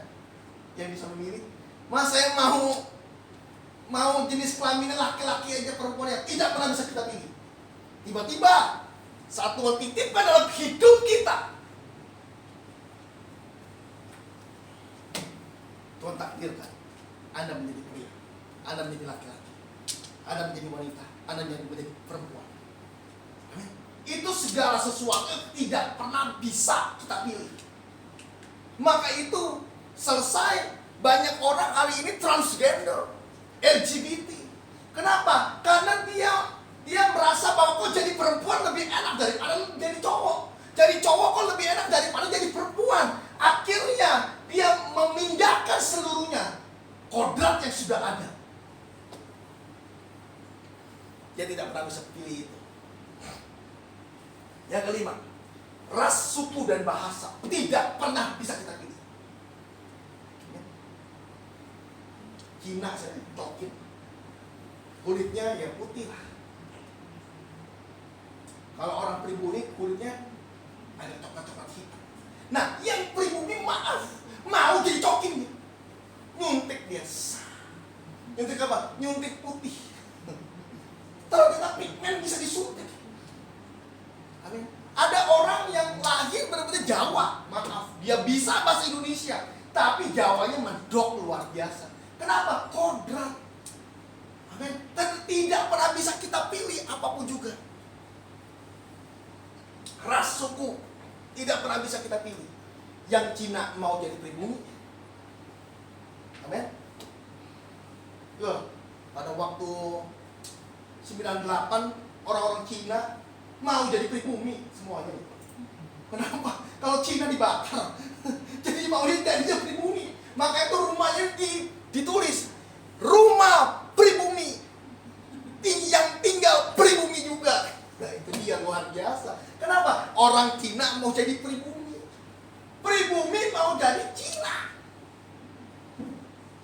yang bisa memilih? Mas saya mau jenis kelaminnya laki-laki aja, perempuan ya. Tidak pernah bisa kita pilih. Tiba-tiba saat Tuhan titipkan dalam hidup kita, Tuhan takdirkan Anda menjadi pria, Anda menjadi laki-laki, Anda menjadi wanita, Anda menjadi perempuan. Amin. Itu segala sesuatu tidak pernah bisa kita pilih. Maka itu selesai. Banyak orang hari ini transgender, LGBT. Kenapa? Karena dia merasa bahwa kok jadi perempuan lebih enak daripada jadi cowok. Jadi cowok kok lebih enak daripada jadi perempuan. Akhirnya dia memindahkan seluruhnya kodrat yang sudah ada. Dia tidak pernah bisa pilih itu. Yang kelima, ras, suku, dan bahasa tidak pernah bisa kita pilih. Cina saya tokin, kulitnya ya putih lah. Kalau orang pribumi kulitnya ada coklat-coklat hitam. Nah, yang pribumi mau jadi cokin dia. Nyuntik dia. Nyuntik apa? Nyuntik putih. Ternyata pigmen bisa disuntik. Amin. Ada orang yang lahir benar-benar Jawa, maaf, dia bisa bahasa Indonesia, tapi Jawanya medok luar biasa. Kenapa? Kodrat. Amin. Dan tidak pernah bisa kita pilih apapun juga. Ras, suku tidak pernah bisa kita pilih. Yang Cina mau jadi pribumi. Amin. Pada waktu 98 orang-orang Cina mau jadi pribumi semuanya. Kenapa? Kalau Cina dibakar, jadi mau jadi pribumi. Maka itu rumahnya ditulis rumah pribumi, yang tinggal pribumi juga. Nah itu dia luar biasa. Kenapa? Orang Cina mau jadi pribumi, pribumi mau jadi Cina.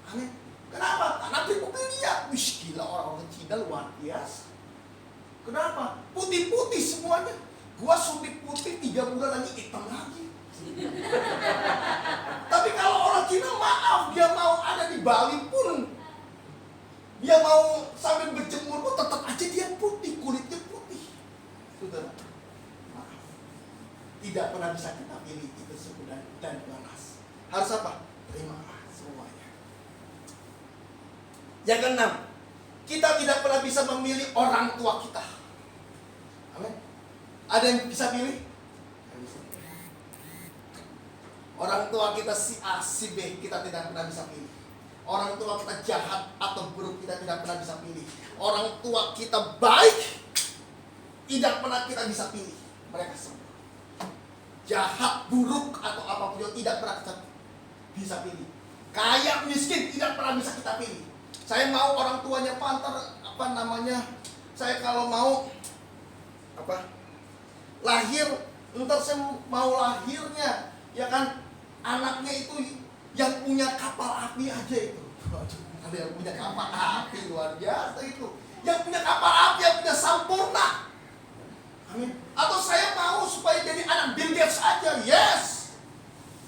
Amin. Kenapa? Karena pribumi dia, wih gila, orang-orang Cina luar biasa. Kenapa? Putih-putih semuanya. Gua suntik putih 3 bulan lagi hitam lagi. Tapi kalau orang Cina maaf, dia mau ada di Bali pun, dia mau sambil berjemur pun tetap aja dia putih, kulitnya putih. Saudara, maaf, tidak pernah bisa kita pilih itu suku dan ras. Harus apa? Terima semuanya. Yang keenam, kita tidak pernah bisa memilih orang tua kita. Amin. Ada yang bisa pilih? Orang tua kita si A, si B, kita tidak pernah bisa pilih. Orang tua kita jahat atau buruk, kita tidak pernah bisa pilih. Orang tua kita baik, tidak pernah kita bisa pilih. Mereka semua jahat, buruk, atau apapun itu tidak pernah kita bisa pilih. Kaya, miskin, tidak pernah bisa kita pilih. Saya mau orang tuanya saya kalau mau lahir, ntar saya mau lahirnya, ya kan, anaknya itu yang punya kapal api aja itu. Ada yang punya kapal api, luar biasa itu. Yang punya kapal api, yang punya sampurna. Amin. Atau saya mau supaya jadi anak Bill Gates aja. Yes.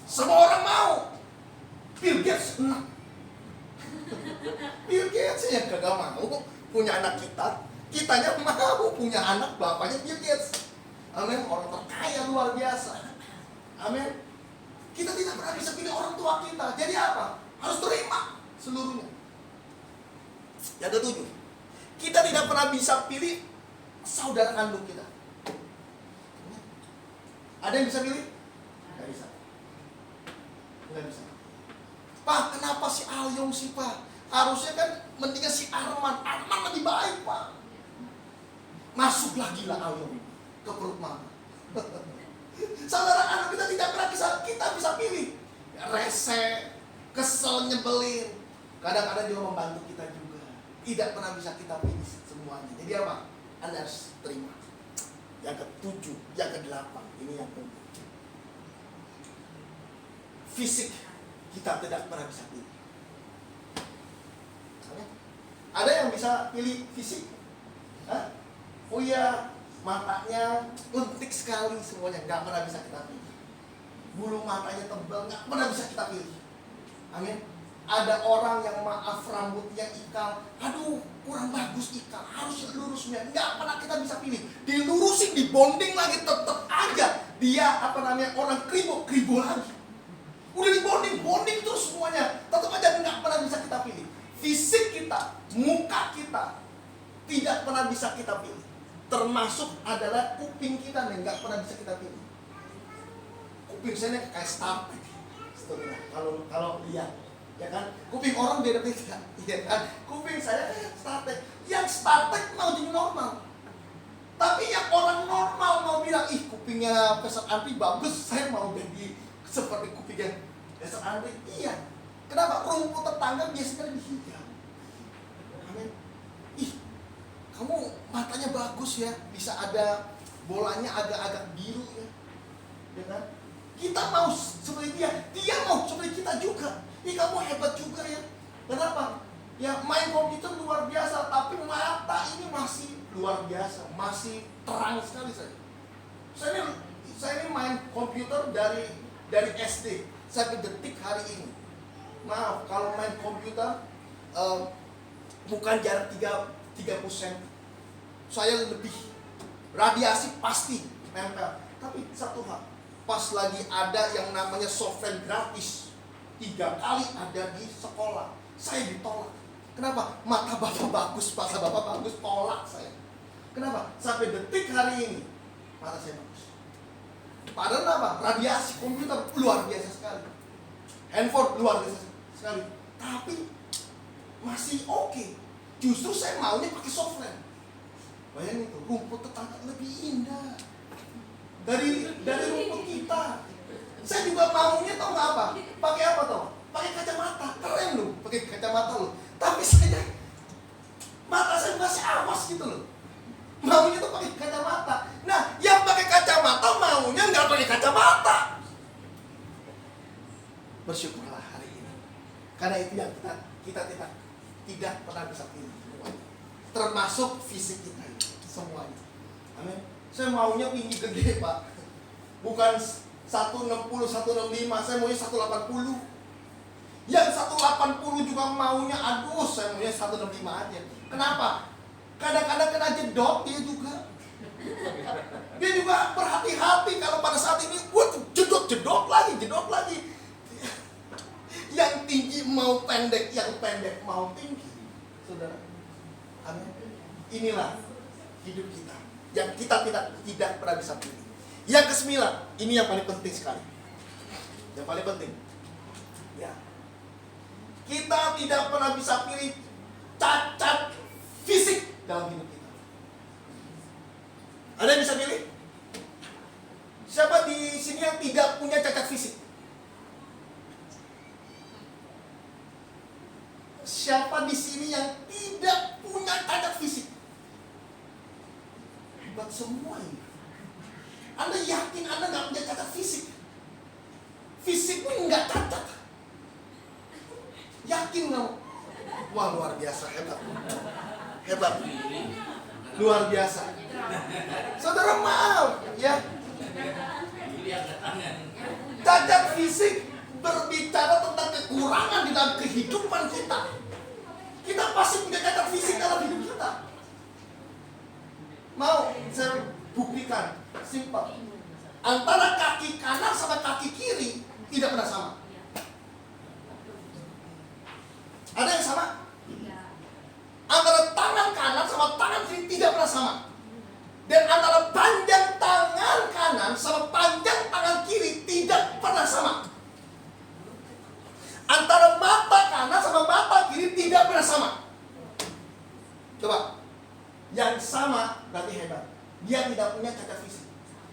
Semua orang mau. Bill Gates enak. Bill Gates yang kagak mau punya anak kita. Kitanya mau punya anak bapaknya Bill Gates. Amin. Orang terkaya luar biasa. Amin. Kita tidak pernah bisa pilih orang tua kita. Jadi apa? Harus terima seluruhnya. Yang ketujuh, kita tidak pernah bisa pilih saudara kandung kita. Ada yang bisa pilih? Nggak bisa. Nggak bisa. Pak, kenapa si Alyong sih, Pak? Harusnya kan mendingan si Arman. Arman lebih baik, Pak. Masuk lagi lah Alyong ke perut mama. Saudara anak kita tidak pernah kita bisa pilih. Ya, rese, kesel, nyebelin. Kadang-kadang juga membantu kita juga. Tidak pernah bisa kita pilih semuanya. Jadi apa? Anda harus terima. Yang ketujuh, yang kedelapan, ini yang penting. Fisik kita tidak pernah bisa pilih. Ada yang bisa pilih fisik? Hah? Oh iya, matanya lentik sekali semuanya, nggak pernah bisa kita pilih. Bulu matanya tebal, nggak pernah bisa kita pilih. Amin. Ada orang yang maaf rambutnya ikal, aduh kurang bagus ikal, harus lurusnya, nggak pernah kita bisa pilih. Dilurusin, dibonding lagi, tetap aja dia orang kribo lagi. Udah dibonding terus semuanya, tetap aja nggak pernah bisa kita pilih. Fisik kita, muka kita tidak pernah bisa kita pilih. Termasuk adalah kuping kita nih, nggak pernah bisa kita pilih. Kuping saya kayak Star Trek, kalau lihat. Ya kan, kuping orang beda-beda, ya kan. Kuping saya Star Trek, yang Star Trek mau jadi normal. Tapi yang orang normal mau bilang, ih kupingnya Peser Andri bagus, saya mau jadi seperti kupingnya Peser Andri. Iya. Kenapa? Rumput tetangga biasanya lebih hijau. Amin. Ih, kamu matanya bagus ya, bisa ada bolanya agak-agak biru ya. Ya kan? Kita mau seperti dia mau seperti kita juga. Ih, kamu hebat juga ya. Kenapa? Ya main komputer luar biasa, tapi mata ini masih luar biasa, masih terang sekali saya. Saya ini main komputer dari SD sampai detik hari ini. Maaf, kalau main komputer bukan jarak 30 cm. Saya lebih radiasi pasti nempel. Tapi satu hal, pas lagi ada yang namanya software gratis, 3 kali ada di sekolah, saya ditolak. Kenapa? Mata bapak bagus, tolak saya. Kenapa? Sampai detik hari ini mata saya bagus. Padahal apa? Radiasi komputer luar biasa sekali, handphone luar biasa sekali, tapi masih oke. Justru saya maunya pakai software. Bayangin itu, rumput tetangga lebih indah dari rumput kita. Saya juga maunya tau nggak apa? Pakai apa tau? Pakai kacamata, keren loh, pakai kacamata loh. Tapi mata saya masih awas gitu loh. Maunya tuh pakai kacamata. Nah, yang pakai kacamata maunya nggak pakai kacamata. Bersyukurlah hari ini. Karena itu yang kita tidak pernah bisa pilih semuanya. Termasuk fisik kita itu, semuanya. Amin. Saya maunya tinggi gede, Pak. Bukan 160, 165, saya maunya 180. Yang 180 juga maunya, aduh saya maunya 165 aja. Kenapa? Kadang-kadang kena jedot dia juga. Dia juga berhati-hati kalau pada saat ini, jedot lagi. Yang tinggi mau pendek, yang pendek mau tinggi. saudara. Amin. Inilah hidup kita yang kita tidak pernah bisa pilih. Yang kesembilan, ini yang paling penting sekali. Yang paling penting, ya, kita tidak pernah bisa pilih cacat fisik dalam hidup kita. Ada yang bisa pilih? Siapa di sini yang tidak punya cacat fisik? Siapa di sini yang tidak punya cacat fisik? Hebat semua ini. Anda yakin Anda nggak punya cacat fisik? Fisik pun nggak cacat. Yakin nggak? Wah, luar biasa, hebat. Hebat. Luar biasa. Saudara, maaf ya. Cacat fisik berbicara tentang kekurangan di dalam kehidupan kita. Kita pasti punya cacat fisik dalam hidup kita. Mau saya buktikan, simpel. Antara kaki kanan sama kaki kiri tidak pernah sama. Ada yang sama? Antara tangan kanan sama tangan kiri tidak pernah sama. Dan antara panjang tangan kanan sama panjang tangan kiri tidak pernah sama. Antara mata kanan sama mata kiri tidak pernah sama. Coba. Yang sama berarti hebat. Dia tidak punya cacat fisik.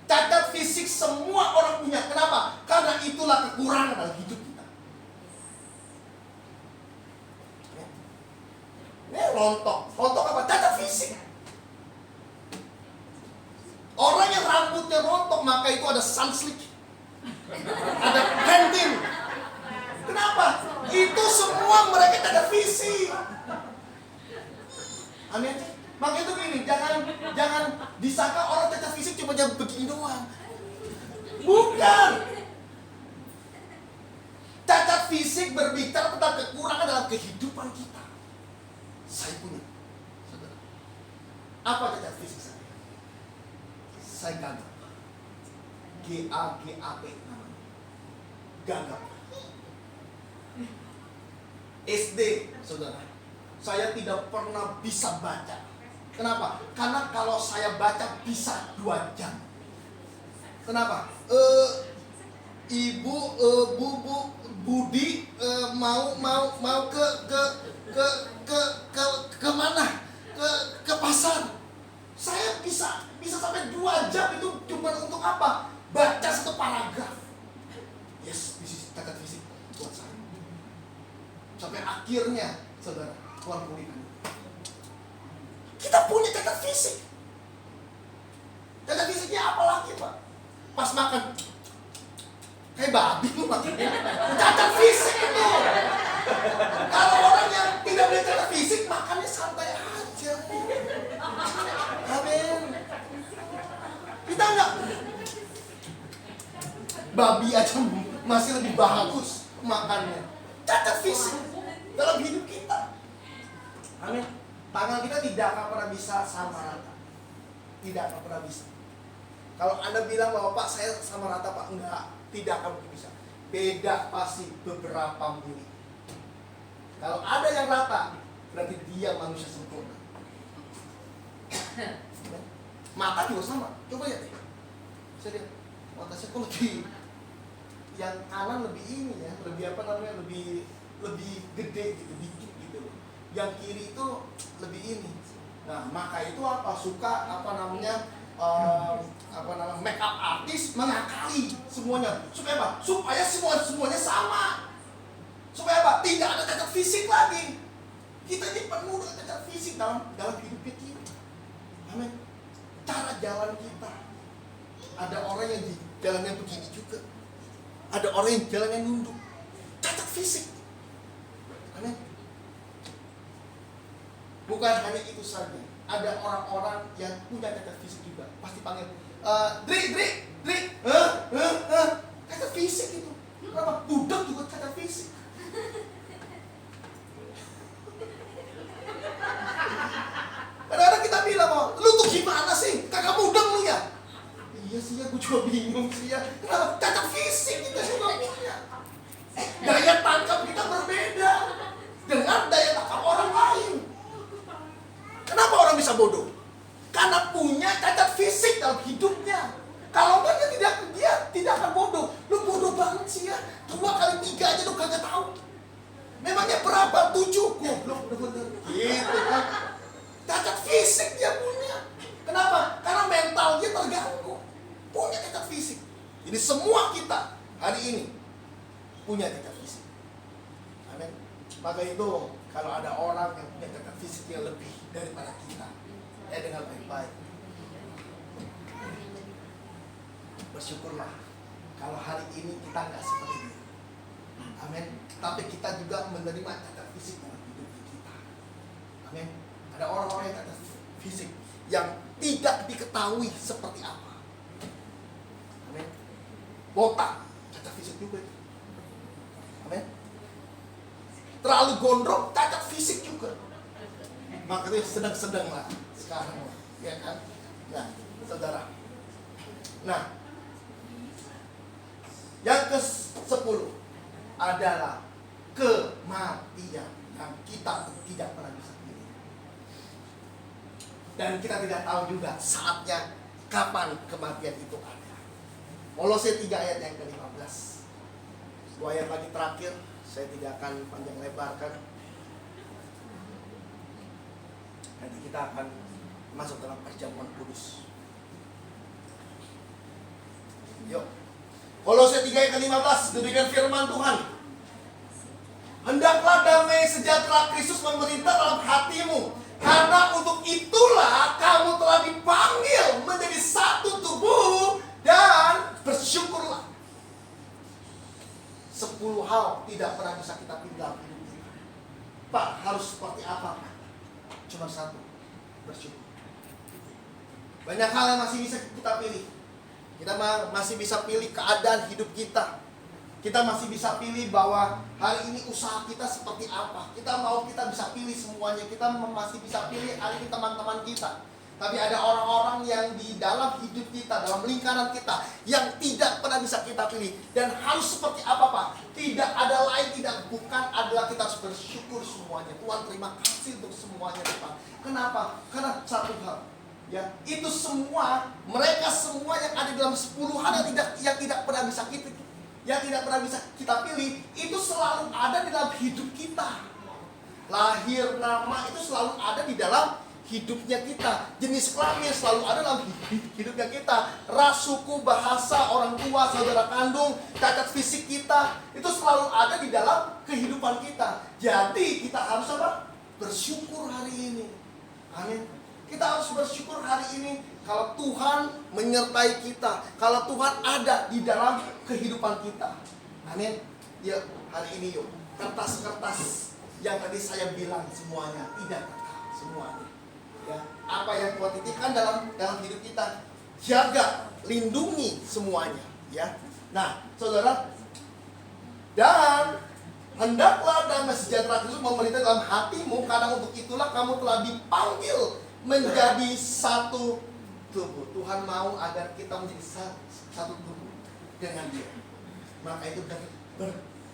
Cacat fisik semua orang punya. Kenapa? Karena itulah kekurangan dalam hidup kita. Ini rontok. Rontok apa? Cacat fisik. Orang yang rambutnya rontok, maka itu ada sunslick, ada Pantene. Kenapa? Itu semua mereka cacat fisik. Amin. Maka itu gini, jangan disangka orang cacat fisik cuma jam begini doang. Bukan. Cacat fisik berbicara tentang kekurangan dalam kehidupan kita. Saya punya. Saudara. Apa cacat fisik saya? Saya gagap. G-A-G-A-P namanya. Gagap. SD, saudara. Saya tidak pernah bisa baca. Kenapa? Karena kalau saya baca bisa 2 jam. Kenapa? Ibu, Budi mau ke mana? Ke pasar. Saya bisa sampai 2 jam itu cuma untuk apa? Baca 1 paragraf. Yes, this is cacat fisik buat saya. Sampai akhirnya, saudara, Tuhan pulihkan. Kita punya cacat fisik. Cacat fisiknya apa lagi, Pak? Pas makan, kayak babi lu makannya. Cacat fisik itu. Kalau orang yang tidak punya cacat fisik, makannya santai aja. Amin. Kita enggak. Babi aja masih lebih bagus makannya. Cacat fisik dalam hidup kita. Amin. Tangan kita tidak akan pernah bisa sama rata. Tidak akan pernah bisa. Kalau Anda bilang bahwa Pak saya sama rata Pak, enggak, tidak akan mungkin bisa. Beda pasti beberapa mili. Kalau ada yang rata, berarti dia manusia sempurna. Mata juga sama. Coba lihat deh. Saya lihat mata saya kok lebih, yang kanan lebih ini ya, lebih apa namanya, lebih gede gitu, dikit gitu. Yang kiri itu lebih ini. Nah, maka itu apa? Suka make up artis mengakali semuanya. Supaya apa? Supaya semuanya sama. Supaya apa? Tidak ada cacat fisik lagi. Kita ini penuh dengan cacat fisik dalam hidup kita. Amin. Cara jalan kita. Ada orang yang di jalannya begini juga. Ada orang yang jalannya nunduk. Cacat fisik. Amin. Bukan hanya itu saja. Ada orang-orang yang punya cacat fisik juga. Pasti panggil, Dri. Cacat fisik itu. Kenapa? Budak juga cacat fisik. Kadang-kadang kita bilang, lu tuh gimana sih? Kakak muda lu ya? Iya sih ya, gue juga bingung sih ya. Kenapa? Cacat fisik kita juga punya. Daya tangkap kita berbeda dengan daya tangkap orang lain. 3 aja lu kagak tahu. Memangnya berapa? 7? Goblok bener. Gitu kan. Cacat fisik dia punya. Kenapa? Karena mental dia terganggu. Punya cacat fisik. Jadi semua kita hari ini punya cacat fisik. Amin. Maka itu kalau ada orang yang punya cacat fisik yang lebih daripada kita, dengar baik-baik. Bersyukurlah kalau hari ini kita nggak seperti dia. Amin. Tapi kita juga menerima cacat fisik dalam hidup kita. Amin. Ada orang-orang yang cacat fisik yang tidak diketahui seperti apa. Amin. Botak, cacat fisik juga. Amin. Terlalu gondrong, cacat fisik juga. Makanya sedang-sedang lah sekarang, ya kan? Nah, saudara. Nah, yang ke-10 adalah kematian yang kita tidak pernah bisa pilih. Dan kita tidak tahu juga saatnya kapan kematian itu ada. Kolose 3 ayat yang ke-15. 2 ayat lagi terakhir, saya tidak akan panjang lebarkan. Nanti kita akan masuk dalam perjamuan kudus. Yuk. Kolose 3 ayat ke-15, demikian firman Tuhan. Hendaklah damai sejahtera Kristus memerintah dalam hatimu, karena untuk itulah kamu telah dipanggil menjadi satu tubuh, dan bersyukurlah. 10 hal tidak pernah bisa kita pilih dalam hidup kita. Pak, harus seperti apa? Cuma satu, bersyukur. Banyak hal yang masih bisa kita pilih. Kita masih bisa pilih keadaan hidup kita. Kita masih bisa pilih bahwa hari ini usaha kita seperti apa. Kita bisa pilih semuanya. Kita masih bisa pilih hari ini teman-teman kita. Tapi ada orang-orang yang di dalam hidup kita, dalam lingkaran kita, yang tidak pernah bisa kita pilih. Dan harus seperti apa, Pak? Tidak ada lain, bukan adalah kita harus bersyukur semuanya. Tuhan, terima kasih untuk semuanya, Pak. Kenapa? Karena satu hal. Ya, itu semua, mereka semua yang ada dalam 10 hal yang tidak pernah bisa kita pilih, itu selalu ada di dalam hidup kita. Lahir, nama itu selalu ada di dalam hidupnya kita. Jenis kelamin selalu ada dalam hidupnya kita. Ras, suku, bahasa, orang tua, saudara kandung, cacat fisik kita, itu selalu ada di dalam kehidupan kita. Jadi kita harus apa? Bersyukur hari ini. Amin. Kita harus bersyukur hari ini kalau Tuhan menyertai kita, kalau Tuhan ada di dalam kehidupan kita. Amin. Ya, hari ini yuk, kertas-kertas yang tadi saya bilang semuanya tidak kekal, semuanya. Ya, apa yang Tuhan titipkan dalam hidup kita, jaga, lindungi semuanya, ya. Nah, saudara, dan hendaklah damai sejahtera Kristus memerintah dalam hatimu, karena untuk itulah kamu telah dipanggil menjadi satu tubuh. Tuhan mau agar kita menjadi satu tubuh dengan Dia. Maka itu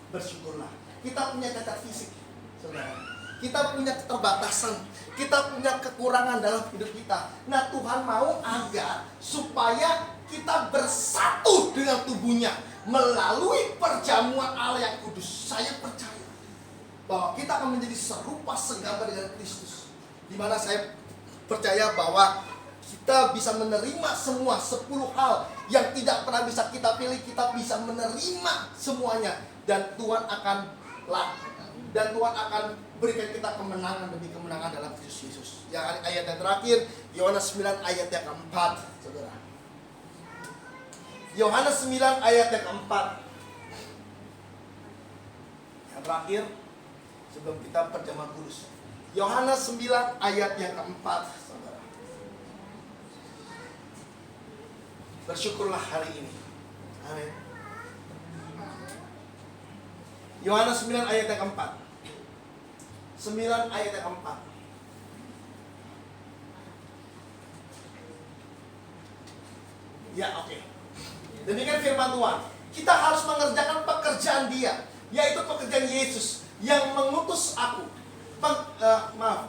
bersyukurlah. Kita punya cacat fisik, saudara. Kita punya keterbatasan, kita punya kekurangan dalam hidup kita. Nah, Tuhan mau agar supaya kita bersatu dengan tubuhnya melalui perjamuan Allah yang kudus. Saya percaya bahwa kita akan menjadi serupa segambar dengan Kristus. Di mana saya percaya bahwa kita bisa menerima semua 10 hal yang tidak pernah bisa kita pilih. Kita bisa menerima semuanya, dan Tuhan akan berikan kita kemenangan demi kemenangan dalam Kristus Yesus. Yang ayat yang terakhir, Yohanes 9 ayat yang keempat, saudara. Yohanes 9 ayat yang keempat. Yang terakhir sebelum kita perjamuan kudus. Yohanes 9 ayat yang keempat, saudara. Bersyukurlah hari ini. Amin. Yohanes 9 ayat yang keempat. 9 ayat yang keempat. Ya, oke. Demikian firman Tuhan. Kita harus mengerjakan pekerjaan Dia, yaitu pekerjaan Yesus yang mengutus aku.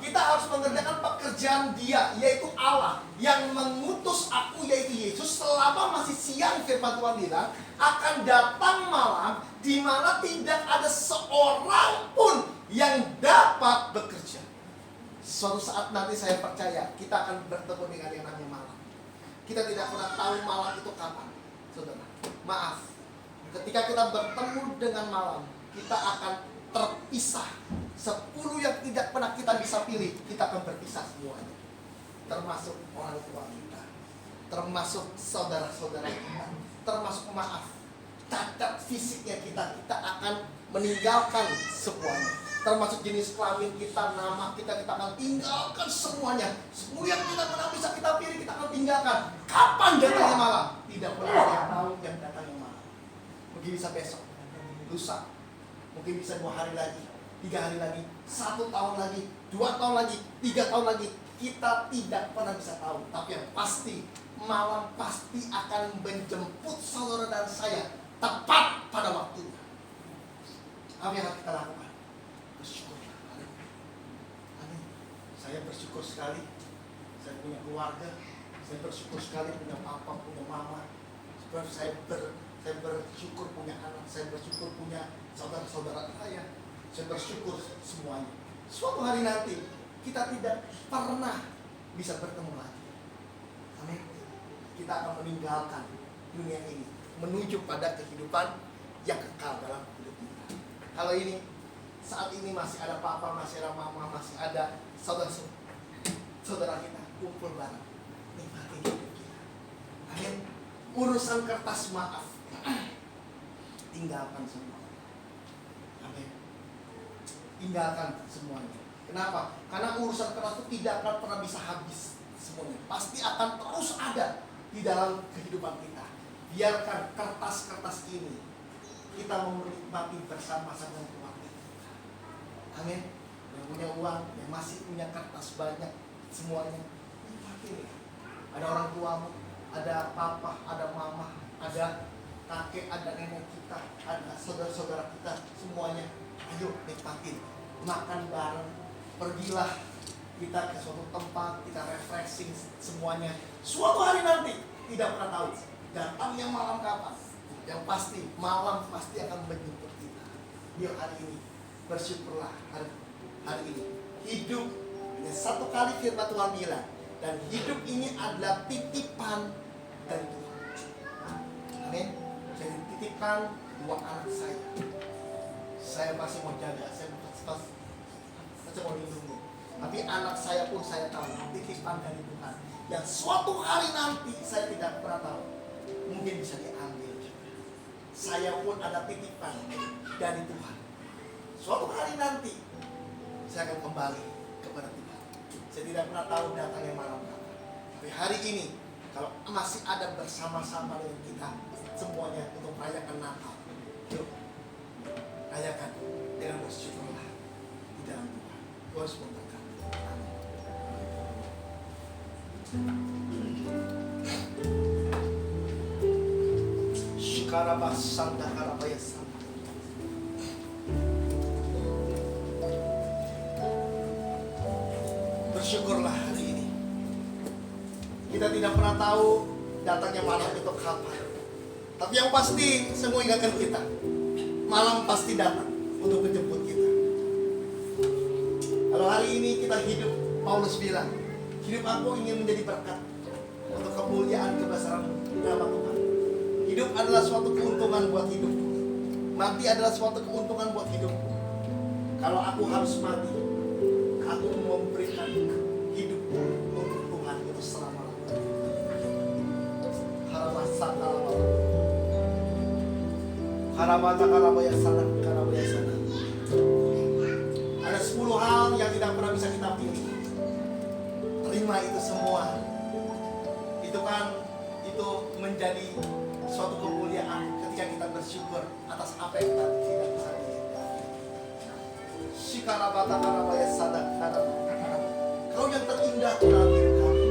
kita harus mengerjakan pekerjaan Dia, yaitu Allah yang mengutus aku, yaitu Yesus. Selama masih siang, firman Tuhan bilang akan datang malam di mana tidak ada seorang pun yang dapat bekerja. Suatu saat nanti saya percaya kita akan bertemu dengan yang namanya malam. Kita tidak pernah tahu malam itu kapan, saudara. Maaf, ketika kita bertemu dengan malam, kita akan terpisah. 10 yang tidak pernah kita bisa pilih, kita akan berpisah semuanya. Termasuk orang tua kita, termasuk saudara-saudara kita, termasuk cacat fisiknya kita akan meninggalkan semuanya. Termasuk jenis kelamin kita, nama kita akan tinggalkan semuanya. Semua yang kita pernah bisa kita pilih, kita akan tinggalkan. Kapan datangnya malam? Tidak pernah ada yang tahu yang datangnya malam. Mungkin bisa besok, lusa, mungkin bisa 2 hari lagi, 3 hari lagi, 1 tahun lagi, 2 tahun lagi, 3 tahun lagi. Kita tidak pernah bisa tahu. Tapi yang pasti, malam pasti akan menjemput saudara dan saya tepat pada waktunya. Apa yang harus kita lakukan? Bersyukur. Amin. Saya bersyukur sekali saya punya keluarga. Saya bersyukur sekali punya papa, punya mama. Saya bersyukur punya anak. Saya bersyukur punya saudara-saudara saya. Saya bersyukur semuanya. Suatu hari nanti kita tidak pernah bisa bertemu lagi. Amin. Kita akan meninggalkan dunia ini menuju pada kehidupan yang kekal dalam hidup kita. Kalau ini saat ini masih ada papa, masih ada mama, masih ada saudara kita kumpul bareng, nikmati hidup kita. Amin. Urusan kertas maaf tinggalkan semua. Amin. Tinggalkan semuanya. Kenapa? Karena urusan kertas itu tidak akan pernah bisa habis semuanya. Pasti akan terus ada di dalam kehidupan kita. Biarkan kertas-kertas ini kita menikmati bersama-sama dengan keluarga kita. Amin. Yang punya uang, yang masih punya kertas banyak, semuanya nikmati. Ada orang tuamu, ada papa, ada mama, ada kakek, ada nenek kita, ada saudara-saudara kita, semuanya. Ayo nikmatin, makan bareng, pergilah kita ke suatu tempat, kita refreshing semuanya. Suatu hari nanti tidak pernah tahu datangnya malam kapan. Yang pasti malam pasti akan menjemput kita. Biar hari ini bersyukurlah hari ini. Hidup hanya 1 kali firman Tuhan bilang, dan hidup ini adalah titipan dari Tuhan. Amin. Jadi titipan 2 anak saya. Saya masih mau jaga, saya mau lindungi. Tapi anak saya pun saya tahu titipan dari Tuhan. Yang suatu hari nanti saya tidak pernah tahu, mungkin bisa diambil juga. Saya pun ada titipan dari Tuhan. Suatu hari nanti saya akan kembali kepada Tuhan. Saya tidak pernah tahu datangnya malam kapan. Tapi hari ini kalau masih ada bersama-sama dengan kita semuanya untuk merayakan Natal, yuk rayakan dengan bersyukurlah di dalam Tuhan. Tuhan memberkati. Shikarabas Santa Karabayasa. Bersyukurlah hari ini. Kita tidak pernah tahu datangnya malam itu kapan. Tapi yang pasti semua ingatkan kita, malam pasti datang untuk menjemput kita. Kalau hari ini kita hidup, Paulus bilang, hidup aku ingin menjadi berkat untuk kemuliaan kebesaran nama Tuhan. Hidup adalah suatu keuntungan buat hidupku. Mati adalah suatu keuntungan buat hidupku. Kalau aku harus mati, aku memberikan hidupku untuk Tuhan itu selama-lamanya. Ada 10 hal yang tidak pernah bisa kita pilih. Terima itu semua. Itu kan menjadi suatu kemuliaan ketika kita bersyukur atas apa yang kita tidak bisa pilih. Shikarabata karabaya sadak karab. Kau yang terindah dalam hidup kami.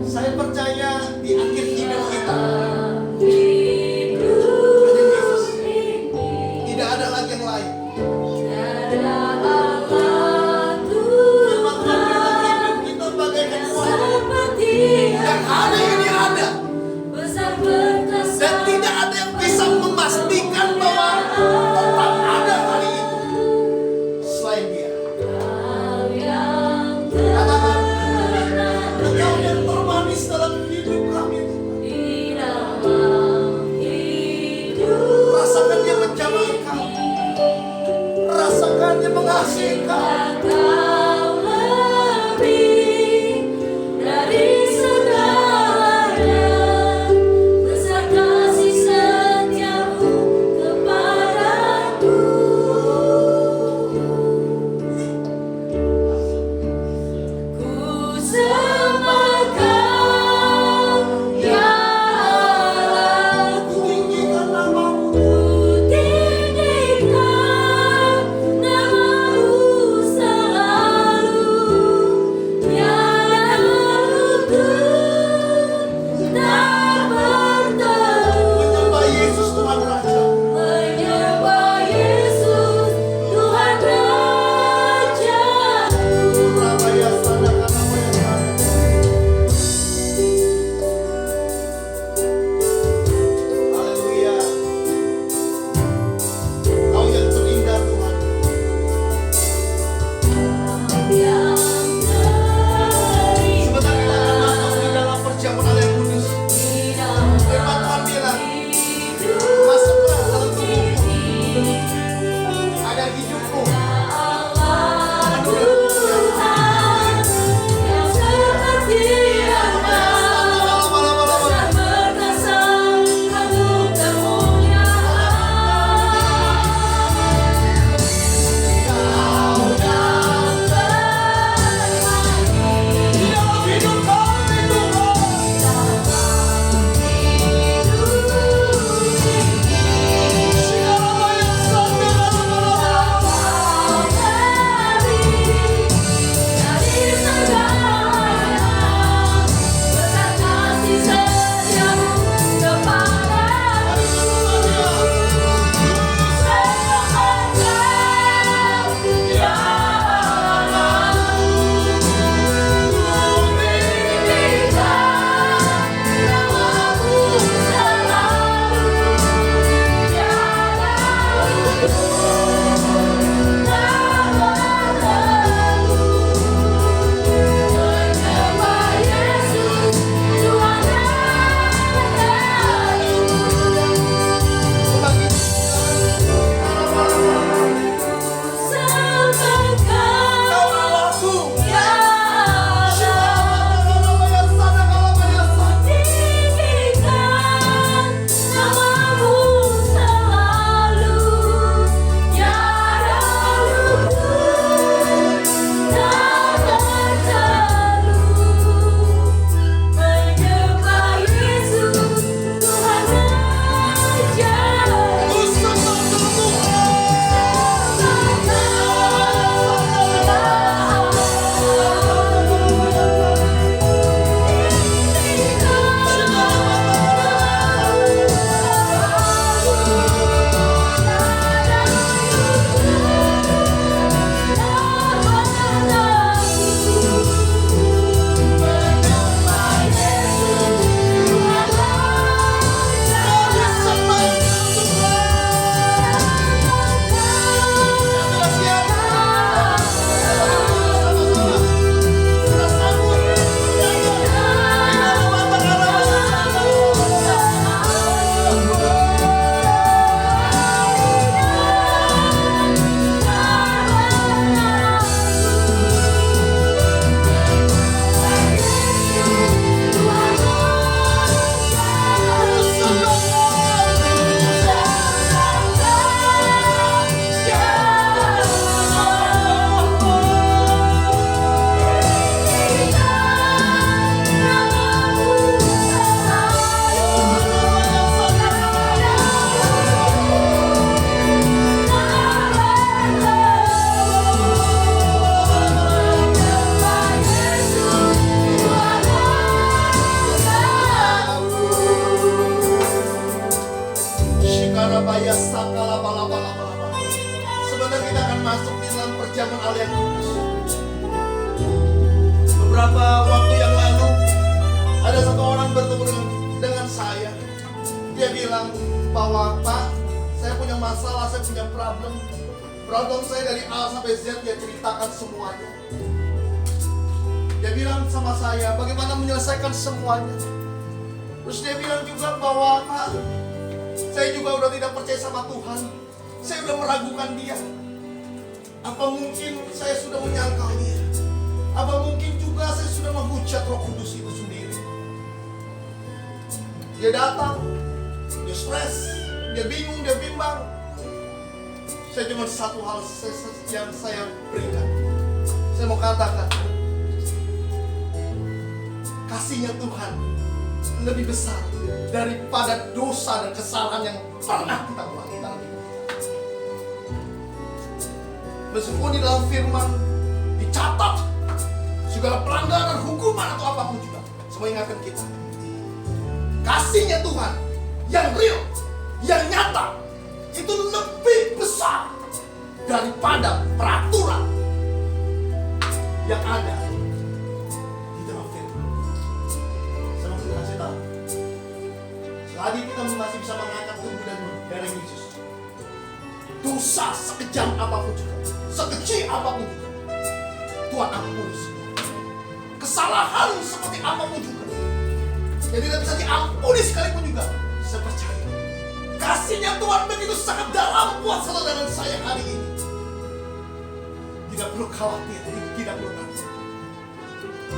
Saya percaya di akhir hidup kita Sebentar kita akan masuk di dalam perjamuan Allah yang kudus. Beberapa waktu yang lalu ada satu orang bertemu dengan saya. Dia bilang bahwa Pak, saya punya masalah, saya punya problem. Problem saya dari A sampai Z, dia ceritakan semuanya. Dia bilang sama saya bagaimana menyelesaikan semuanya. Terus dia bilang juga bahwa Pak, saya juga udah tidak percaya sama Tuhan. Saya udah meragukan dia. Apa mungkin saya sudah menyangkal dia? Apa mungkin juga saya sudah menghujat Roh Kudus itu sendiri? Dia datang, dia stres, dia bingung, dia bimbang. Saya cuma satu hal yang saya berikan. Saya mau katakan, kasihnya Tuhan lebih besar daripada dosa dan kesalahan yang pernah kita ulangi dalam hidup kita. Meskipun di dalam firman dicatat segala pelanggaran, hukuman atau apapun juga, semua ingatkan kita, kasihnya Tuhan yang real, yang nyata, itu lebih besar daripada peraturan yang ada di dalam firman. Saya mau kasih tahu, selagi kita masih bisa mengangkat tubuh dan darah Yesus, dosa sekejam apapun juga, sekecil apapun juga, Tuhan ampuni semua. Kesalahan seperti apapun juga, yang tidak bisa diampuni sekalipun juga, saya percaya kasihnya Tuhan begitu sangat dalam buat saudara dan saya hari ini. Tidak perlu khawatir, tidak perlu takut.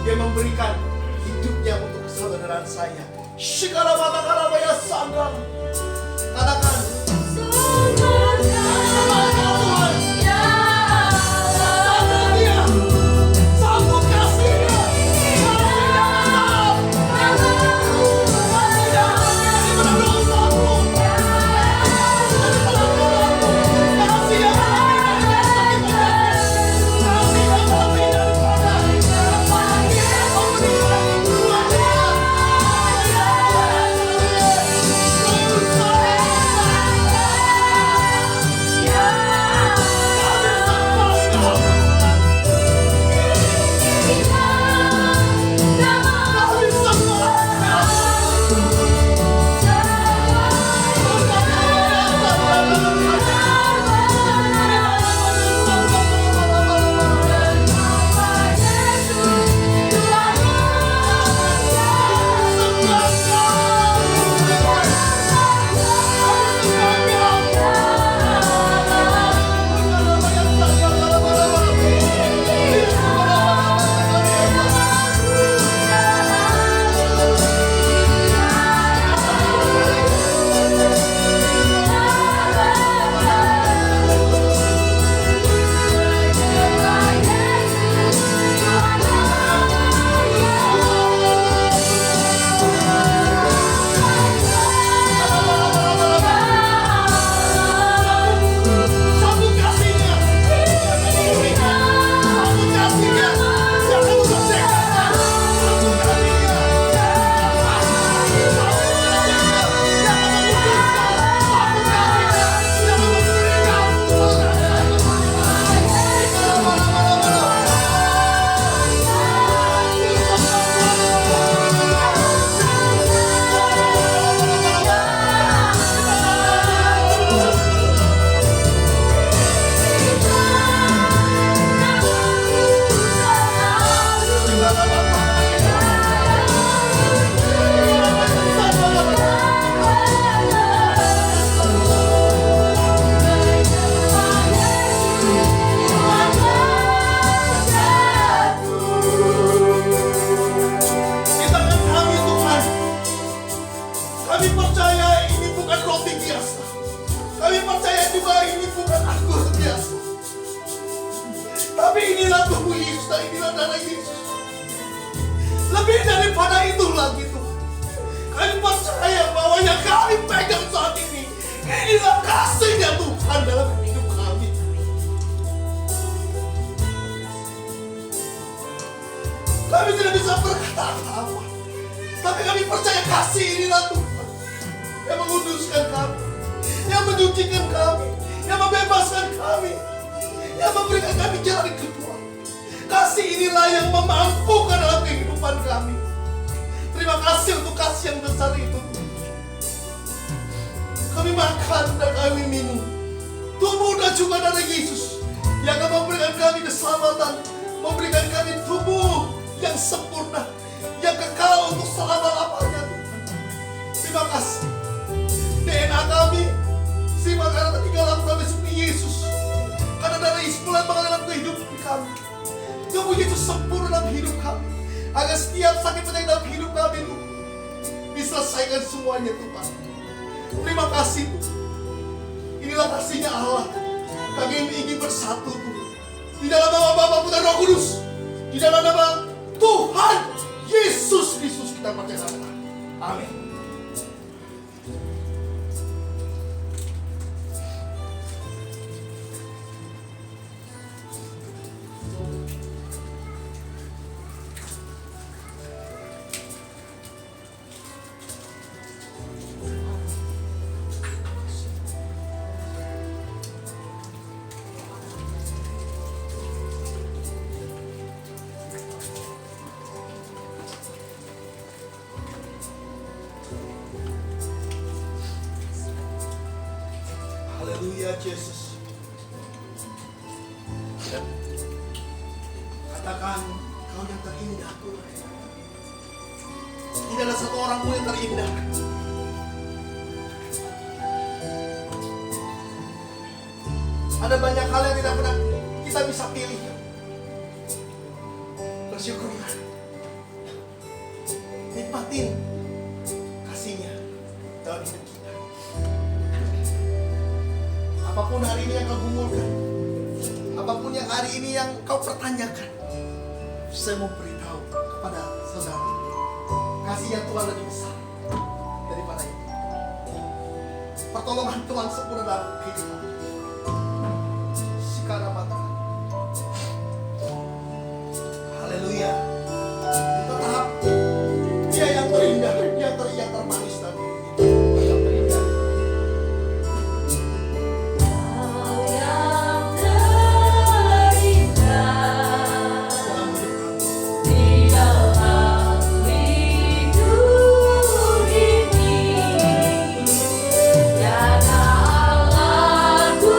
Dia memberikan hidupnya untuk saudara dan saya. Shikara mata karabaya sanggal. Katakan, lebih daripada itu lagi Tuhan. Kami percaya bahwa yang kami pegang saat ini, inilah kasihnya Tuhan dalam hidup kami. Kami tidak bisa berkata apa-apa, tapi kami percaya kasih inilah Tuhan yang menguduskan kami, yang menyucikan kami, yang membebaskan kami, yang memberikan kami jalan keluar. Kasih inilah yang memampukan dalam kehidupan kami. Terima kasih untuk kasih yang besar itu. Kami makan dan kami minum tubuh dan juga darah Yesus yang akan memberikan kami keselamatan, memberikan kami tubuh yang sempurna, yang kekal untuk selama-lamanya. Terima kasih. DNA kami, sifat karena tinggal dalam kami seperti Yesus. Karena darah Yesus mulai mengalir dalam kehidupan kami. Tubuh Yesus sempurna dalam hidup kami. Agar setiap sakit penyakit dalam hidup kami Tuhan diselesaikan semuanya Tuhan. Terima kasih Tuhan. Inilah kasihnya Allah. Kami ingin bersatu Tuhan. Di dalam nama Bapa, Putra, Roh Kudus. Di dalam nama Tuhan Yesus Kristus kita percaya. Amin. Haleluya Yesus. Katakan kau yang terindah Tuhan. Tidak ada satu orang pun yang terindah. Ada banyak hal yang tidak pernah kita bisa pilih. Bersyukurlah. Nikmatin kasihnya dalam hidup kita. Apapun hari ini yang kau gumulkan, apapun yang hari ini yang kau pertanyakan, saya mau beritahu kepada saudara, kasihnya Tuhan lebih besar daripada itu. Pertolongan Tuhan sempurna dalam kehidupan. Sekarang mata. Haleluya. Tetap Dia yang terindah, yang termanis dan yang terindah. Ku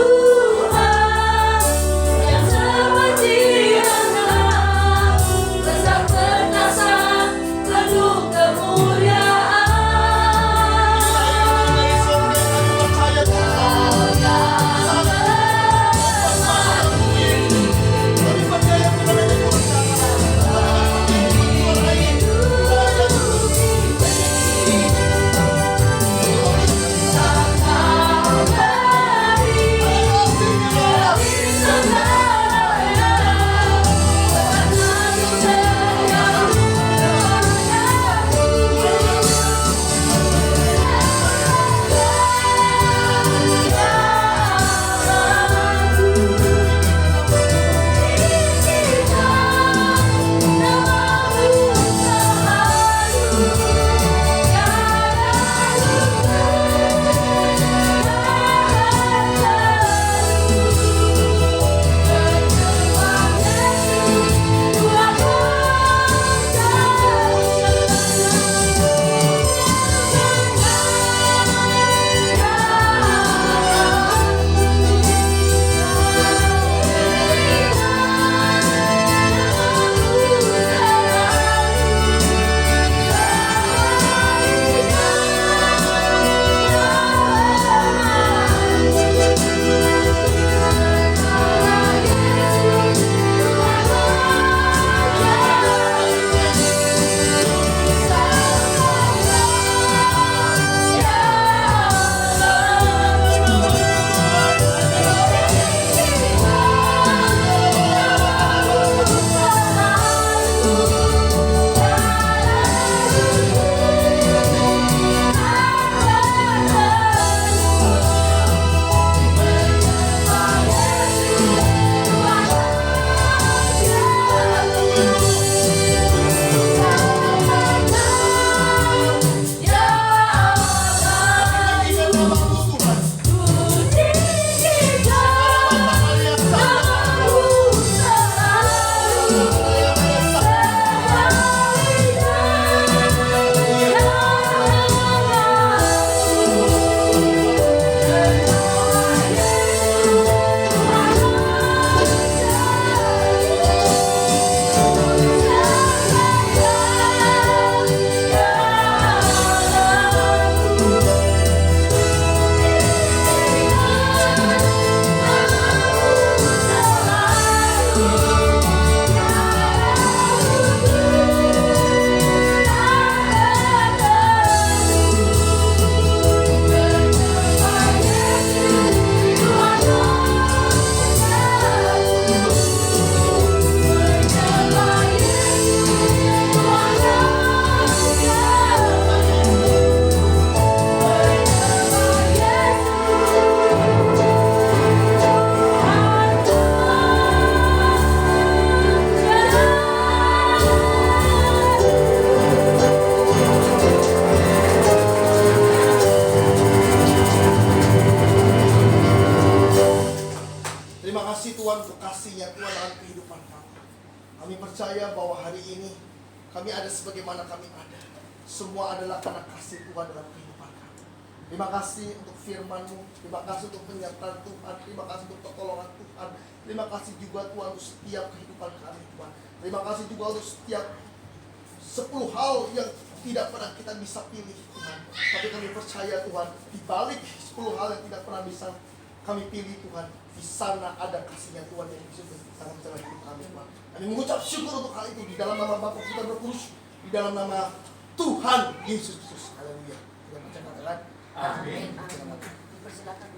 hari ini kami ada sebagaimana kami ada. Semua adalah karena kasih Tuhan dalam kehidupan kami. Terima kasih untuk firman-Mu, terima kasih untuk penyertaan Tuhan, terima kasih untuk pertolongan Tuhan. Terima kasih juga Tuhan untuk setiap kehidupan kami Tuhan. Terima kasih juga untuk setiap 10 hal yang tidak pernah kita bisa pilih Tuhan. Tapi kami percaya Tuhan, di balik 10 hal yang tidak pernah bisa kami pilih Tuhan, di sana ada kasih-Nya Tuhan yang bisa sangat besar hidup kami Tuhan. Kami mengucap syukur untuk hal itu di dalam nama Bapa kita berkudus, di dalam nama Tuhan Yesus Kristus. Haleluya. Kita baca katakan Amin. amin. Dipersilakan.